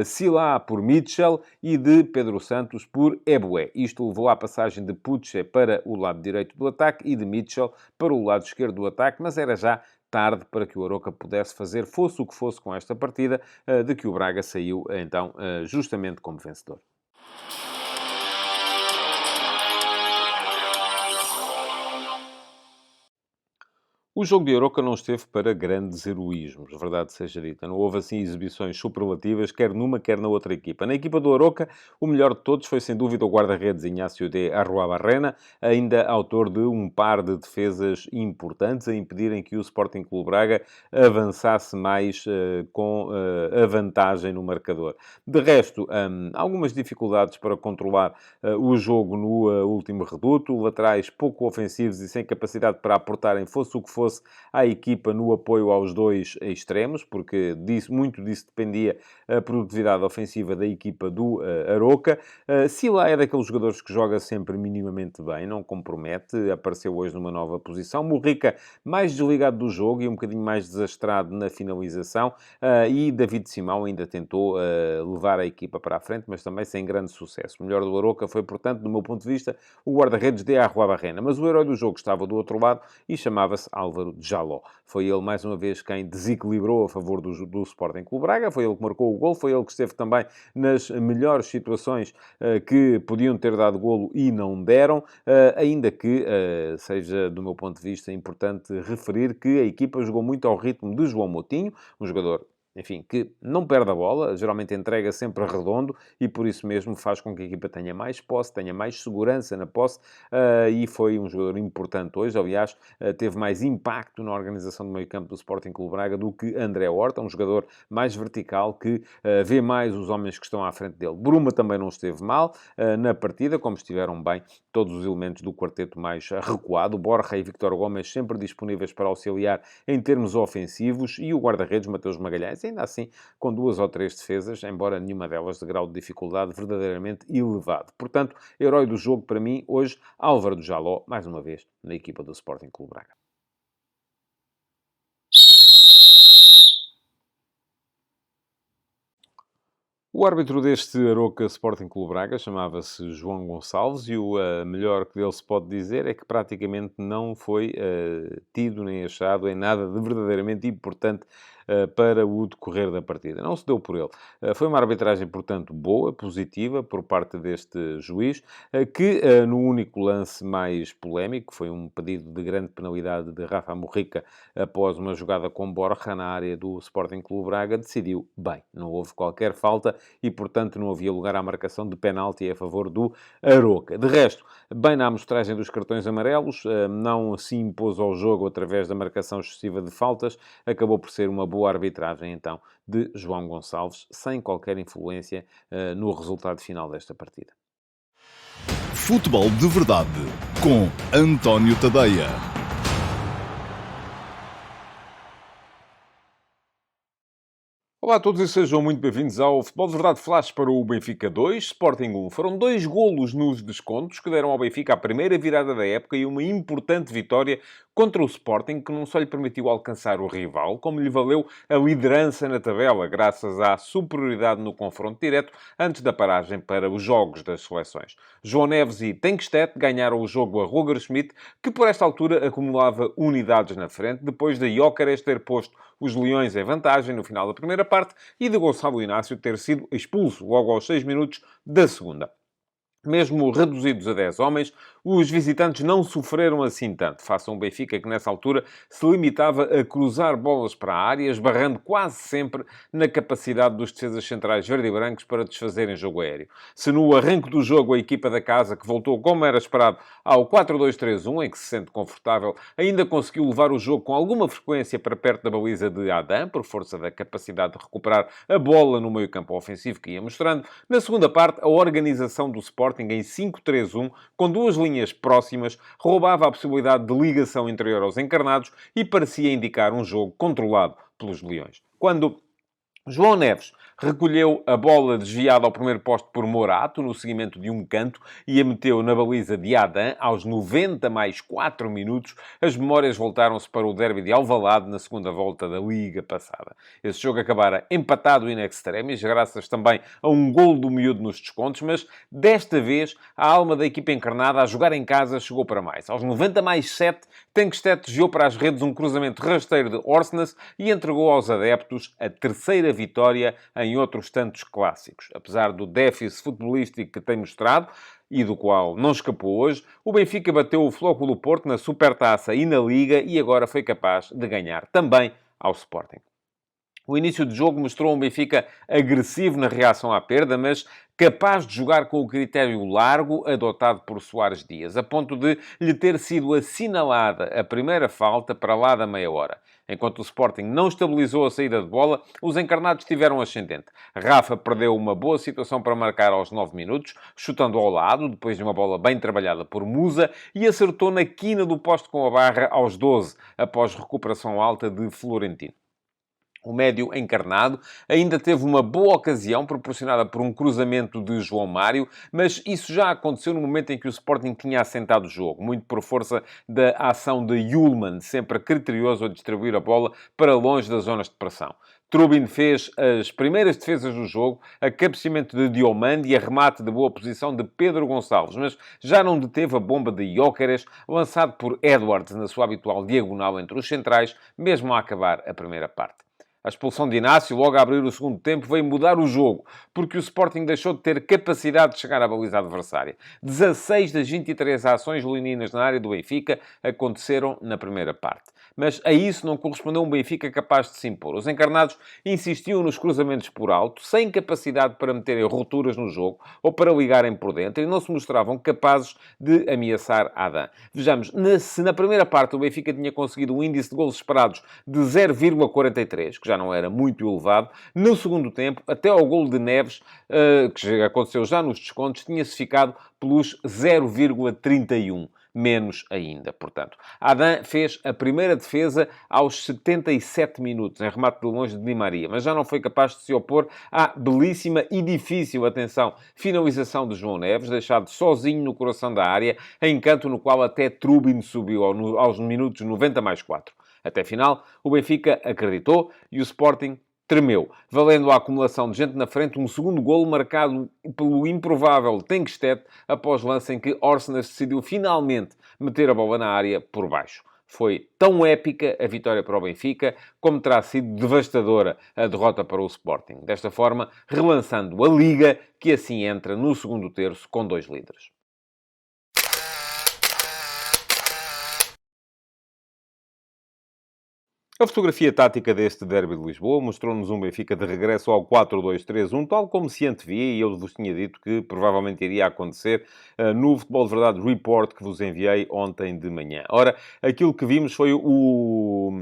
Sila por Mitchell e de Pedro Santos por Eboué. Isto levou à passagem de Puche para o lado direito do ataque e de Mitchell para o lado esquerdo do ataque, mas era já tarde para que o Aroca pudesse fazer, fosse o que fosse com esta partida, de que o Braga saiu, então, justamente como vencedor. O jogo de Aroca não esteve para grandes heroísmos, verdade seja dita. Não houve, assim, exibições superlativas, quer numa, quer na outra equipa. Na equipa do Aroca, o melhor de todos foi, sem dúvida, o guarda-redes Inácio de Arruabarrena, ainda autor de um par de defesas importantes, a impedirem que o Sporting Clube Braga avançasse mais com a vantagem no marcador. De resto, algumas dificuldades para controlar o jogo no último reduto, laterais pouco ofensivos e sem capacidade para aportarem, fosse o que fosse, à equipa no apoio aos dois extremos, porque muito disso dependia a produtividade ofensiva da equipa do Aroca. Sila é daqueles jogadores que joga sempre minimamente bem, não compromete, apareceu hoje numa nova posição. Murrica mais desligado do jogo e um bocadinho mais desastrado na finalização, e David Simão ainda tentou levar a equipa para a frente, mas também sem grande sucesso. O melhor do Aroca foi, portanto, do meu ponto de vista, o guarda-redes de Arruabarrena. Mas o herói do jogo estava do outro lado e chamava-se Álvaro Jaló. Foi ele, mais uma vez, quem desequilibrou a favor do Sporting Clube Braga. Foi ele que marcou o golo. Foi ele que esteve também nas melhores situações que podiam ter dado golo e não deram. Ainda que seja, do meu ponto de vista, importante referir que a equipa jogou muito ao ritmo de João Moutinho, um jogador, enfim, que não perde a bola, geralmente entrega sempre redondo e por isso mesmo faz com que a equipa tenha mais posse, tenha mais segurança na posse, e foi um jogador importante hoje. Aliás, teve mais impacto na organização do meio-campo do Sporting Clube Braga do que André Horta, um jogador mais vertical que vê mais os homens que estão à frente dele. Bruma também não esteve mal na partida, como estiveram bem todos os elementos do quarteto mais recuado. Borja e Victor Gomes sempre disponíveis para auxiliar em termos ofensivos e o guarda-redes Mateus Magalhães, ainda assim, com 2 ou 3 defesas, embora nenhuma delas de grau de dificuldade verdadeiramente elevado. Portanto, herói do jogo para mim, hoje, Álvaro do Jaló, mais uma vez, na equipa do Sporting Clube Braga. O árbitro deste Aroca Sporting Clube Braga chamava-se João Gonçalves e o melhor que dele se pode dizer é que praticamente não foi tido nem achado em nada de verdadeiramente importante para o decorrer da partida. Não se deu por ele. Foi uma arbitragem, portanto, boa, positiva, por parte deste juiz, que no único lance mais polémico, foi um pedido de grande penalidade de Rafa Murrica após uma jogada com Borja na área do Sporting Clube Braga, decidiu bem. Não houve qualquer falta e, portanto, não havia lugar à marcação de penalti a favor do Aroca. De resto, bem na amostragem dos cartões amarelos, não se impôs ao jogo através da marcação excessiva de faltas, acabou por ser uma boa arbitragem, então, de João Gonçalves, sem qualquer influência no resultado final desta partida. Futebol de Verdade, com António Tadeia. Olá a todos e sejam muito bem-vindos ao Futebol de Verdade Flash para o Benfica 2, Sporting 1. Foram 2 golos nos descontos que deram ao Benfica a primeira virada da época e uma importante vitória contra o Sporting, que não só lhe permitiu alcançar o rival, como lhe valeu a liderança na tabela, graças à superioridade no confronto direto antes da paragem para os jogos das seleções. João Neves e Tenkstedt ganharam o jogo a Roger Schmidt, que por esta altura acumulava unidades na frente, depois de Gyökeres ter posto os Leões em vantagem no final da primeira parte e de Gonçalo Inácio ter sido expulso logo aos 6 minutos da segunda. Mesmo reduzidos a 10 homens, os visitantes não sofreram assim tanto. Façam o Benfica, que nessa altura se limitava a cruzar bolas para a área, esbarrando quase sempre na capacidade dos defesas centrais verde e brancos para desfazerem jogo aéreo. Se no arranque do jogo a equipa da casa, que voltou como era esperado ao 4-2-3-1, em que se sente confortável, ainda conseguiu levar o jogo com alguma frequência para perto da baliza de Adam, por força da capacidade de recuperar a bola no meio-campo ofensivo que ia mostrando, na segunda parte, a organização do Sporting em 5-3-1, com 2 linhas próximas, roubava a possibilidade de ligação interior aos encarnados e parecia indicar um jogo controlado pelos Leões. Quando João Neves recolheu a bola desviada ao primeiro poste por Morato, no seguimento de um canto, e a meteu na baliza de Adam, aos 90 mais 4 minutos, as memórias voltaram-se para o derby de Alvalade na segunda volta da Liga passada. Esse jogo acabara empatado in extremis, graças também a um golo do miúdo nos descontos, mas desta vez a alma da equipa encarnada a jogar em casa chegou para mais. Aos 90 mais 7, Tenkstedt desviou para as redes um cruzamento rasteiro de Orsnes e entregou aos adeptos a terceira primeira vitória em outros tantos clássicos. Apesar do déficit futebolístico que tem mostrado, e do qual não escapou hoje, o Benfica bateu o Flóculo Porto na Supertaça e na Liga e agora foi capaz de ganhar também ao Sporting. O início de jogo mostrou um Benfica agressivo na reação à perda, mas capaz de jogar com o critério largo adotado por Soares Dias, a ponto de lhe ter sido assinalada a primeira falta para lá da meia hora. Enquanto o Sporting não estabilizou a saída de bola, os encarnados tiveram ascendente. Rafa perdeu uma boa situação para marcar aos 9 minutos, chutando ao lado, depois de uma bola bem trabalhada por Musa, e acertou na quina do poste com a barra aos 12, após recuperação alta de Florentino. O médio encarnado ainda teve uma boa ocasião proporcionada por um cruzamento de João Mário, mas isso já aconteceu no momento em que o Sporting tinha assentado o jogo, muito por força da ação de Yulman, sempre criterioso a distribuir a bola para longe das zonas de pressão. Trubin fez as primeiras defesas do jogo, a cabeceamento de Diomande e a remate de boa posição de Pedro Gonçalves, mas já não deteve a bomba de Gyökeres, lançado por Edwards na sua habitual diagonal entre os centrais, mesmo a acabar a primeira parte. A expulsão de Inácio, logo a abrir o segundo tempo, veio mudar o jogo, porque o Sporting deixou de ter capacidade de chegar à baliza adversária. 16 das 23 ações leoninas na área do Benfica aconteceram na primeira parte. Mas a isso não correspondeu um Benfica capaz de se impor. Os encarnados insistiam nos cruzamentos por alto, sem capacidade para meterem rupturas no jogo ou para ligarem por dentro, e não se mostravam capazes de ameaçar Adam. Vejamos, se na primeira parte o Benfica tinha conseguido um índice de golos esperados de 0,43, que já não era muito elevado, no segundo tempo, até ao golo de Neves, que aconteceu já nos descontos, tinha-se ficado pelos 0,31. Menos ainda, portanto. Adam fez a primeira defesa aos 77 minutos, em remate de longe de Di Maria, mas já não foi capaz de se opor à belíssima e difícil, atenção, finalização de João Neves, deixado sozinho no coração da área, em canto no qual até Trubin subiu aos minutos 90 mais 4. Até final, o Benfica acreditou e o Sporting tremeu, valendo a acumulação de gente na frente um segundo golo marcado pelo improvável Tenkstedt após lance em que Orsnes decidiu finalmente meter a bola na área por baixo. Foi tão épica a vitória para o Benfica como terá sido devastadora a derrota para o Sporting. Desta forma, relançando a Liga, que assim entra no segundo terço com 2 líderes. A fotografia tática deste derby de Lisboa mostrou-nos um Benfica de regresso ao 4-2-3-1, tal como se antevia, e eu vos tinha dito que provavelmente iria acontecer no Futebol de Verdade Report que vos enviei ontem de manhã. Ora, aquilo que vimos foi o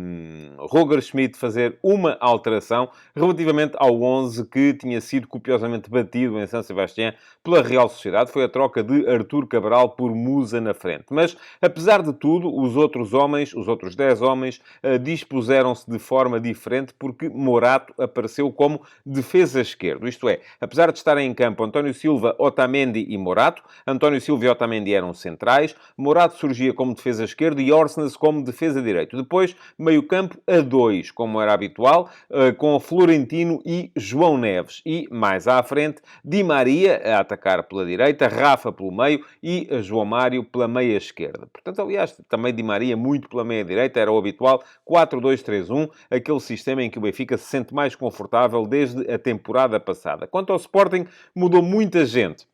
Roger Schmidt fazer uma alteração relativamente ao 11 que tinha sido copiosamente batido em São Sebastião pela Real Sociedade. Foi a troca de Artur Cabral por Musa na frente. Mas, apesar de tudo, os outros 10 homens, dispuseram-se de forma diferente porque Morato apareceu como defesa esquerdo. Isto é, apesar de estarem em campo António Silva, Otamendi e Morato, António Silva e Otamendi eram centrais, Morato surgia como defesa esquerdo e Orsnes como defesa direito. Depois, meio-campo a 2, como era habitual, com Florentino e João Neves. E, mais à frente, Di Maria a atacar pela direita, Rafa pelo meio e João Mário pela meia esquerda. Portanto, aliás, também Di Maria muito pela meia direita, era o habitual 4-2-3-1, aquele sistema em que o Benfica se sente mais confortável desde a temporada passada. Quanto ao Sporting, mudou muita gente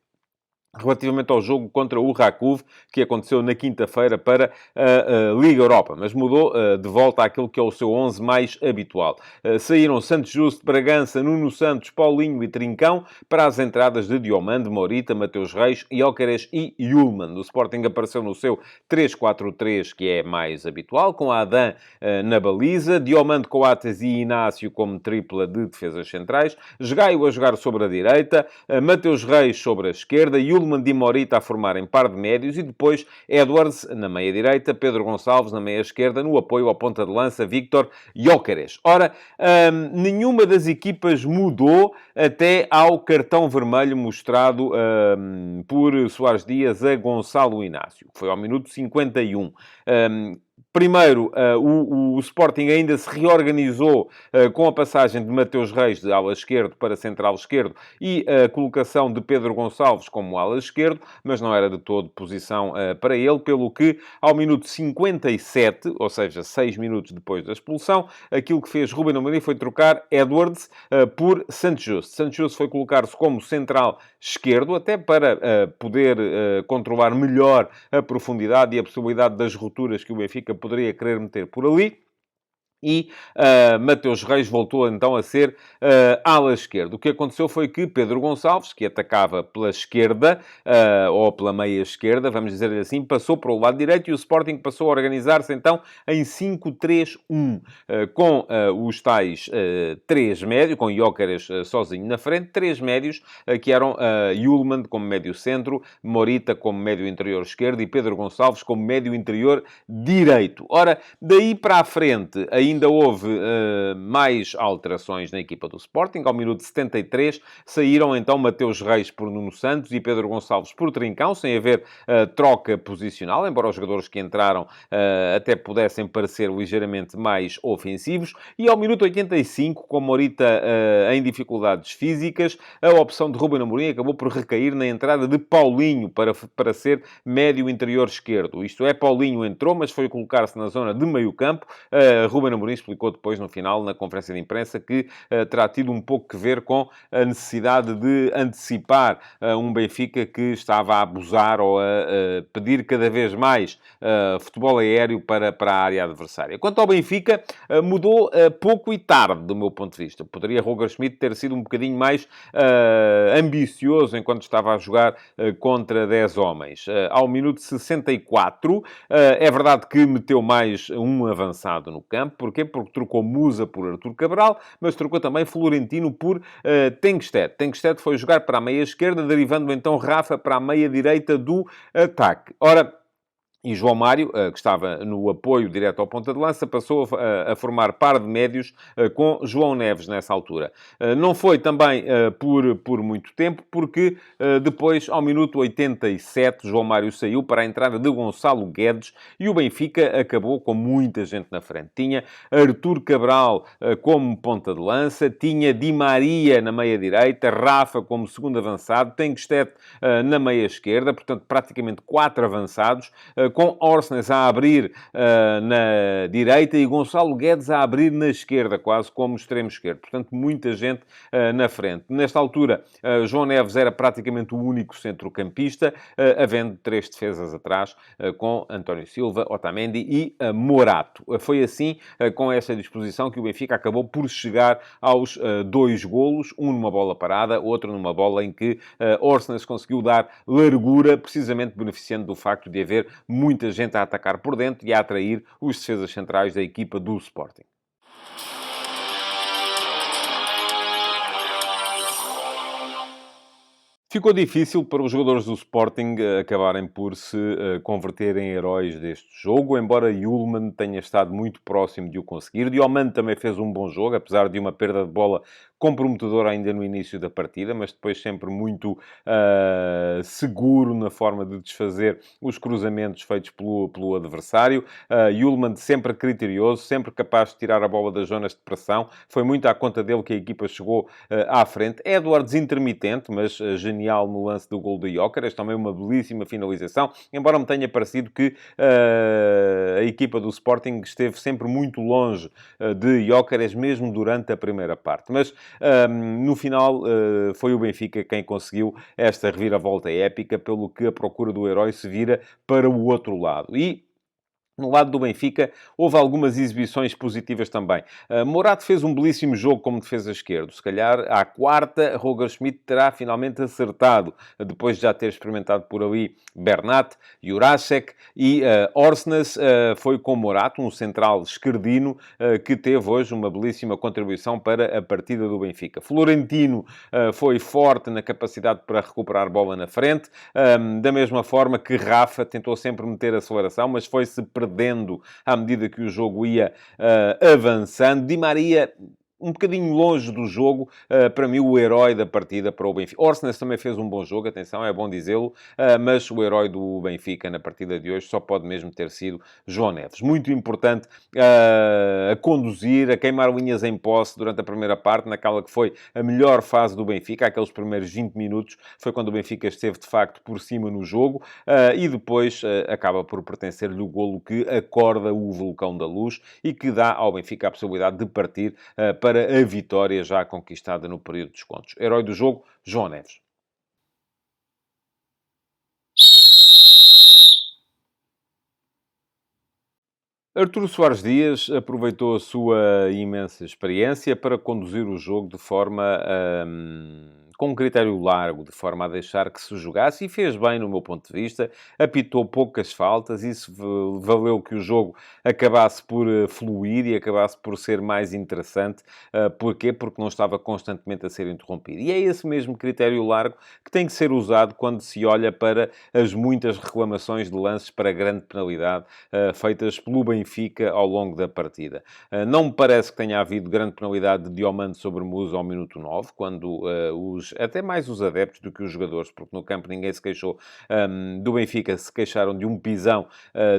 relativamente ao jogo contra o Rakov, que aconteceu na quinta-feira para a Liga Europa, mas mudou de volta àquilo que é o seu 11 mais habitual. Saíram Santos Justo, Bragança, Nuno Santos, Paulinho e Trincão para as entradas de Diomande, Morita, Mateus Reis, Gyökeres e Yulman. O Sporting apareceu no seu 3-4-3, que é mais habitual, com a Adam na baliza, Diomande, Coates e Inácio como tripla de defesas centrais, Gaio a jogar sobre a direita, Mateus Reis sobre a esquerda, Yulman de Morita a formarem par de médios e depois Edwards na meia-direita, Pedro Gonçalves na meia-esquerda, no apoio ao ponta de lança Víctor Gyökeres. Ora, nenhuma das equipas mudou até ao cartão vermelho mostrado por Soares Dias a Gonçalo Inácio, que foi ao minuto 51. Primeiro, o Sporting ainda se reorganizou com a passagem de Mateus Reis de ala esquerdo para central esquerdo e a colocação de Pedro Gonçalves como ala esquerdo, mas não era de todo posição para ele, pelo que ao minuto 57, ou seja, 6 minutos depois da expulsão, aquilo que fez Ruben Amorim foi trocar Edwards por Santos Justo. Santos Justo foi colocar-se como central esquerdo, até para poder controlar melhor a profundidade e a possibilidade das rupturas que o Benfica poderia querer meter por ali. E Mateus Reis voltou então a ser ala esquerda. O que aconteceu foi que Pedro Gonçalves, que atacava pela esquerda, ou pela meia esquerda, vamos dizer assim, passou para o lado direito e o Sporting passou a organizar-se então em 5-3-1, com os tais três médios, com Gyökeres sozinho na frente, três médios, que eram Hjulmand como médio centro, Morita como médio interior esquerdo e Pedro Gonçalves como médio interior direito. Ora, daí para a frente, ainda houve mais alterações na equipa do Sporting. Ao minuto 73 saíram então Mateus Reis por Nuno Santos e Pedro Gonçalves por Trincão, sem haver troca posicional, embora os jogadores que entraram até pudessem parecer ligeiramente mais ofensivos. E ao minuto 85, com Morita em dificuldades físicas, a opção de Ruben Amorim acabou por recair na entrada de Paulinho para ser médio interior esquerdo. Isto é, Paulinho entrou, mas foi colocar-se na zona de meio campo. Ruben Amorim explicou depois, no final, na conferência de imprensa, que terá tido um pouco que ver com a necessidade de antecipar um Benfica que estava a abusar ou a pedir cada vez mais futebol aéreo para a área adversária. Quanto ao Benfica, mudou pouco e tarde, do meu ponto de vista. Poderia Roger Schmidt ter sido um bocadinho mais ambicioso enquanto estava a jogar contra 10 homens. Ao minuto 64, é verdade que meteu mais um avançado no campo. Porquê? Porque trocou Musa por Artur Cabral, mas trocou também Florentino por Tengsted. Tengsted foi jogar para a meia esquerda, derivando então Rafa para a meia direita do ataque. Ora, e João Mário, que estava no apoio direto ao ponta de lança, passou a formar par de médios com João Neves nessa altura. Não foi também por muito tempo, porque depois, ao minuto 87, João Mário saiu para a entrada de Gonçalo Guedes e o Benfica acabou com muita gente na frente. Tinha Artur Cabral como ponta de lança, tinha Di Maria na meia-direita, Rafa como segundo avançado, Tengsted na meia-esquerda, portanto, praticamente 4 avançados, com Orsnes a abrir na direita e Gonçalo Guedes a abrir na esquerda, quase como extremo esquerdo. Portanto, muita gente na frente. Nesta altura, João Neves era praticamente o único centrocampista, havendo 3 defesas atrás, com António Silva, Otamendi e Morato. Foi assim, com essa disposição, que o Benfica acabou por chegar aos 2 golos, um numa bola parada, outro numa bola em que Orsnes conseguiu dar largura, precisamente beneficiando do facto de haver muita gente a atacar por dentro e a atrair os defesas centrais da equipa do Sporting. Ficou difícil para os jogadores do Sporting acabarem por se converter em heróis deste jogo, embora Hjulmand tenha estado muito próximo de o conseguir. Diomande também fez um bom jogo, apesar de uma perda de bola comprometedora ainda no início da partida, mas depois sempre muito seguro na forma de desfazer os cruzamentos feitos pelo adversário. Hjulmand sempre criterioso, sempre capaz de tirar a bola das zonas de pressão. Foi muito à conta dele que a equipa chegou à frente. Edwards intermitente, mas genial no lance do gol de Gyökeres, também uma belíssima finalização, embora me tenha parecido que a equipa do Sporting esteve sempre muito longe de Gyökeres, mesmo durante a primeira parte. Mas no final foi o Benfica quem conseguiu esta reviravolta épica, pelo que a procura do herói se vira para o outro lado. E no lado do Benfica, houve algumas exibições positivas também. Morato fez um belíssimo jogo como defesa esquerdo. Se calhar, à quarta, Roger Schmidt terá finalmente acertado, depois de já ter experimentado por ali Bernat, Jurasek e Orsnes. Foi com Morato, um central esquerdino, que teve hoje uma belíssima contribuição para a partida do Benfica. Florentino foi forte na capacidade para recuperar bola na frente, da mesma forma que Rafa tentou sempre meter aceleração, mas foi-se perdendo à medida que o jogo ia avançando. Di Maria um bocadinho longe do jogo, para mim, o herói da partida para o Benfica. Orsnes também fez um bom jogo, atenção, é bom dizê-lo, mas o herói do Benfica na partida de hoje só pode mesmo ter sido João Neves. Muito importante a conduzir, a queimar linhas em posse durante a primeira parte, naquela que foi a melhor fase do Benfica, aqueles primeiros 20 minutos, foi quando o Benfica esteve, de facto, por cima no jogo, e depois acaba por pertencer-lhe o golo que acorda o vulcão da luz e que dá ao Benfica a possibilidade de partir para a vitória já conquistada no período de descontos. Herói do jogo, João Neves. Arturo Soares Dias aproveitou a sua imensa experiência para conduzir o jogo de forma, com um critério largo, de forma a deixar que se jogasse, e fez bem, no meu ponto de vista. Apitou poucas faltas, isso valeu que o jogo acabasse por fluir e acabasse por ser mais interessante. Porquê? Porque não estava constantemente a ser interrompido. E é esse mesmo critério largo que tem que ser usado quando se olha para as muitas reclamações de lances para grande penalidade feitas pelo Benfica ao longo da partida. Não me parece que tenha havido grande penalidade de Diomande sobre Musa ao minuto 9, quando até mais os adeptos do que os jogadores, porque no campo ninguém se queixou do Benfica, se queixaram de um pisão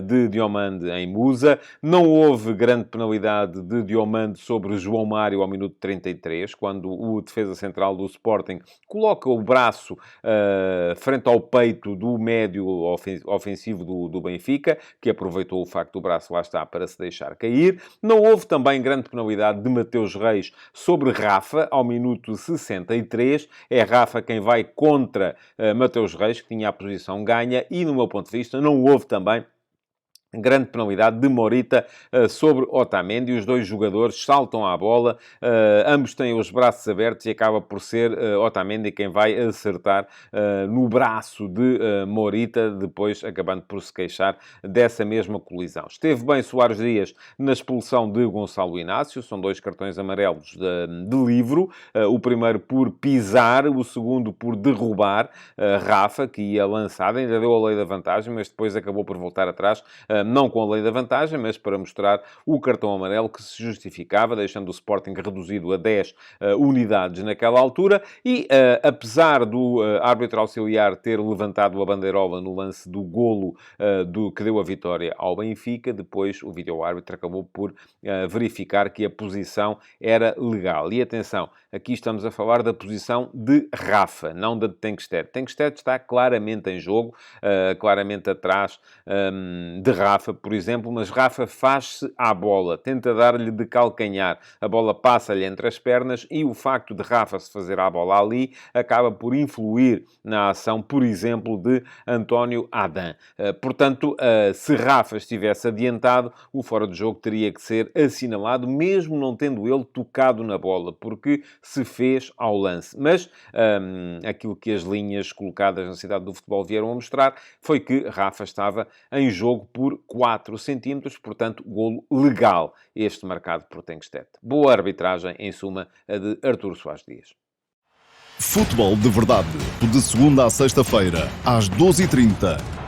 de Diomande em Musa. Não houve grande penalidade de Diomande sobre João Mário ao minuto 33, quando o defesa central do Sporting coloca o braço frente ao peito do médio ofensivo do Benfica, que aproveitou o facto do braço lá está para se deixar cair. Não houve também grande penalidade de Mateus Reis sobre Rafa ao minuto 63. É Rafa quem vai contra Mateus Reis, que tinha a posição ganha, e no meu ponto de vista não houve também grande penalidade de Morita sobre Otamendi. Os dois jogadores saltam à bola, ambos têm os braços abertos e acaba por ser Otamendi quem vai acertar no braço de Morita, depois acabando por se queixar dessa mesma colisão. Esteve bem Soares Dias na expulsão de Gonçalo Inácio, são 2 cartões amarelos de livro, o primeiro por pisar, o segundo por derrubar Rafa, que ia lançado, ainda deu a lei da vantagem, mas depois acabou por voltar atrás, não com a lei da vantagem, mas para mostrar o cartão amarelo que se justificava, deixando o Sporting reduzido a 10 unidades naquela altura. E, apesar do árbitro auxiliar ter levantado a bandeirola no lance do golo que deu a vitória ao Benfica, depois o vídeo-árbitro acabou por verificar que a posição era legal. E atenção, aqui estamos a falar da posição de Rafa, não da de Tenkstedt. Tenkstedt está claramente em jogo, claramente atrás de Rafa, por exemplo, mas Rafa faz-se à bola, tenta dar-lhe de calcanhar. A bola passa-lhe entre as pernas e o facto de Rafa se fazer à bola ali acaba por influir na ação, por exemplo, de António Adam. Portanto, se Rafa estivesse adiantado, o fora de jogo teria que ser assinalado, mesmo não tendo ele tocado na bola, porque se fez ao lance. Mas aquilo que as linhas colocadas na Cidade do Futebol vieram a mostrar foi que Rafa estava em jogo por 4 centímetros, portanto, golo legal, este marcado por Tenkstedt. Boa arbitragem, em suma, a de Arturo Soares Dias. Futebol de Verdade, de segunda a sexta-feira, às 12h30.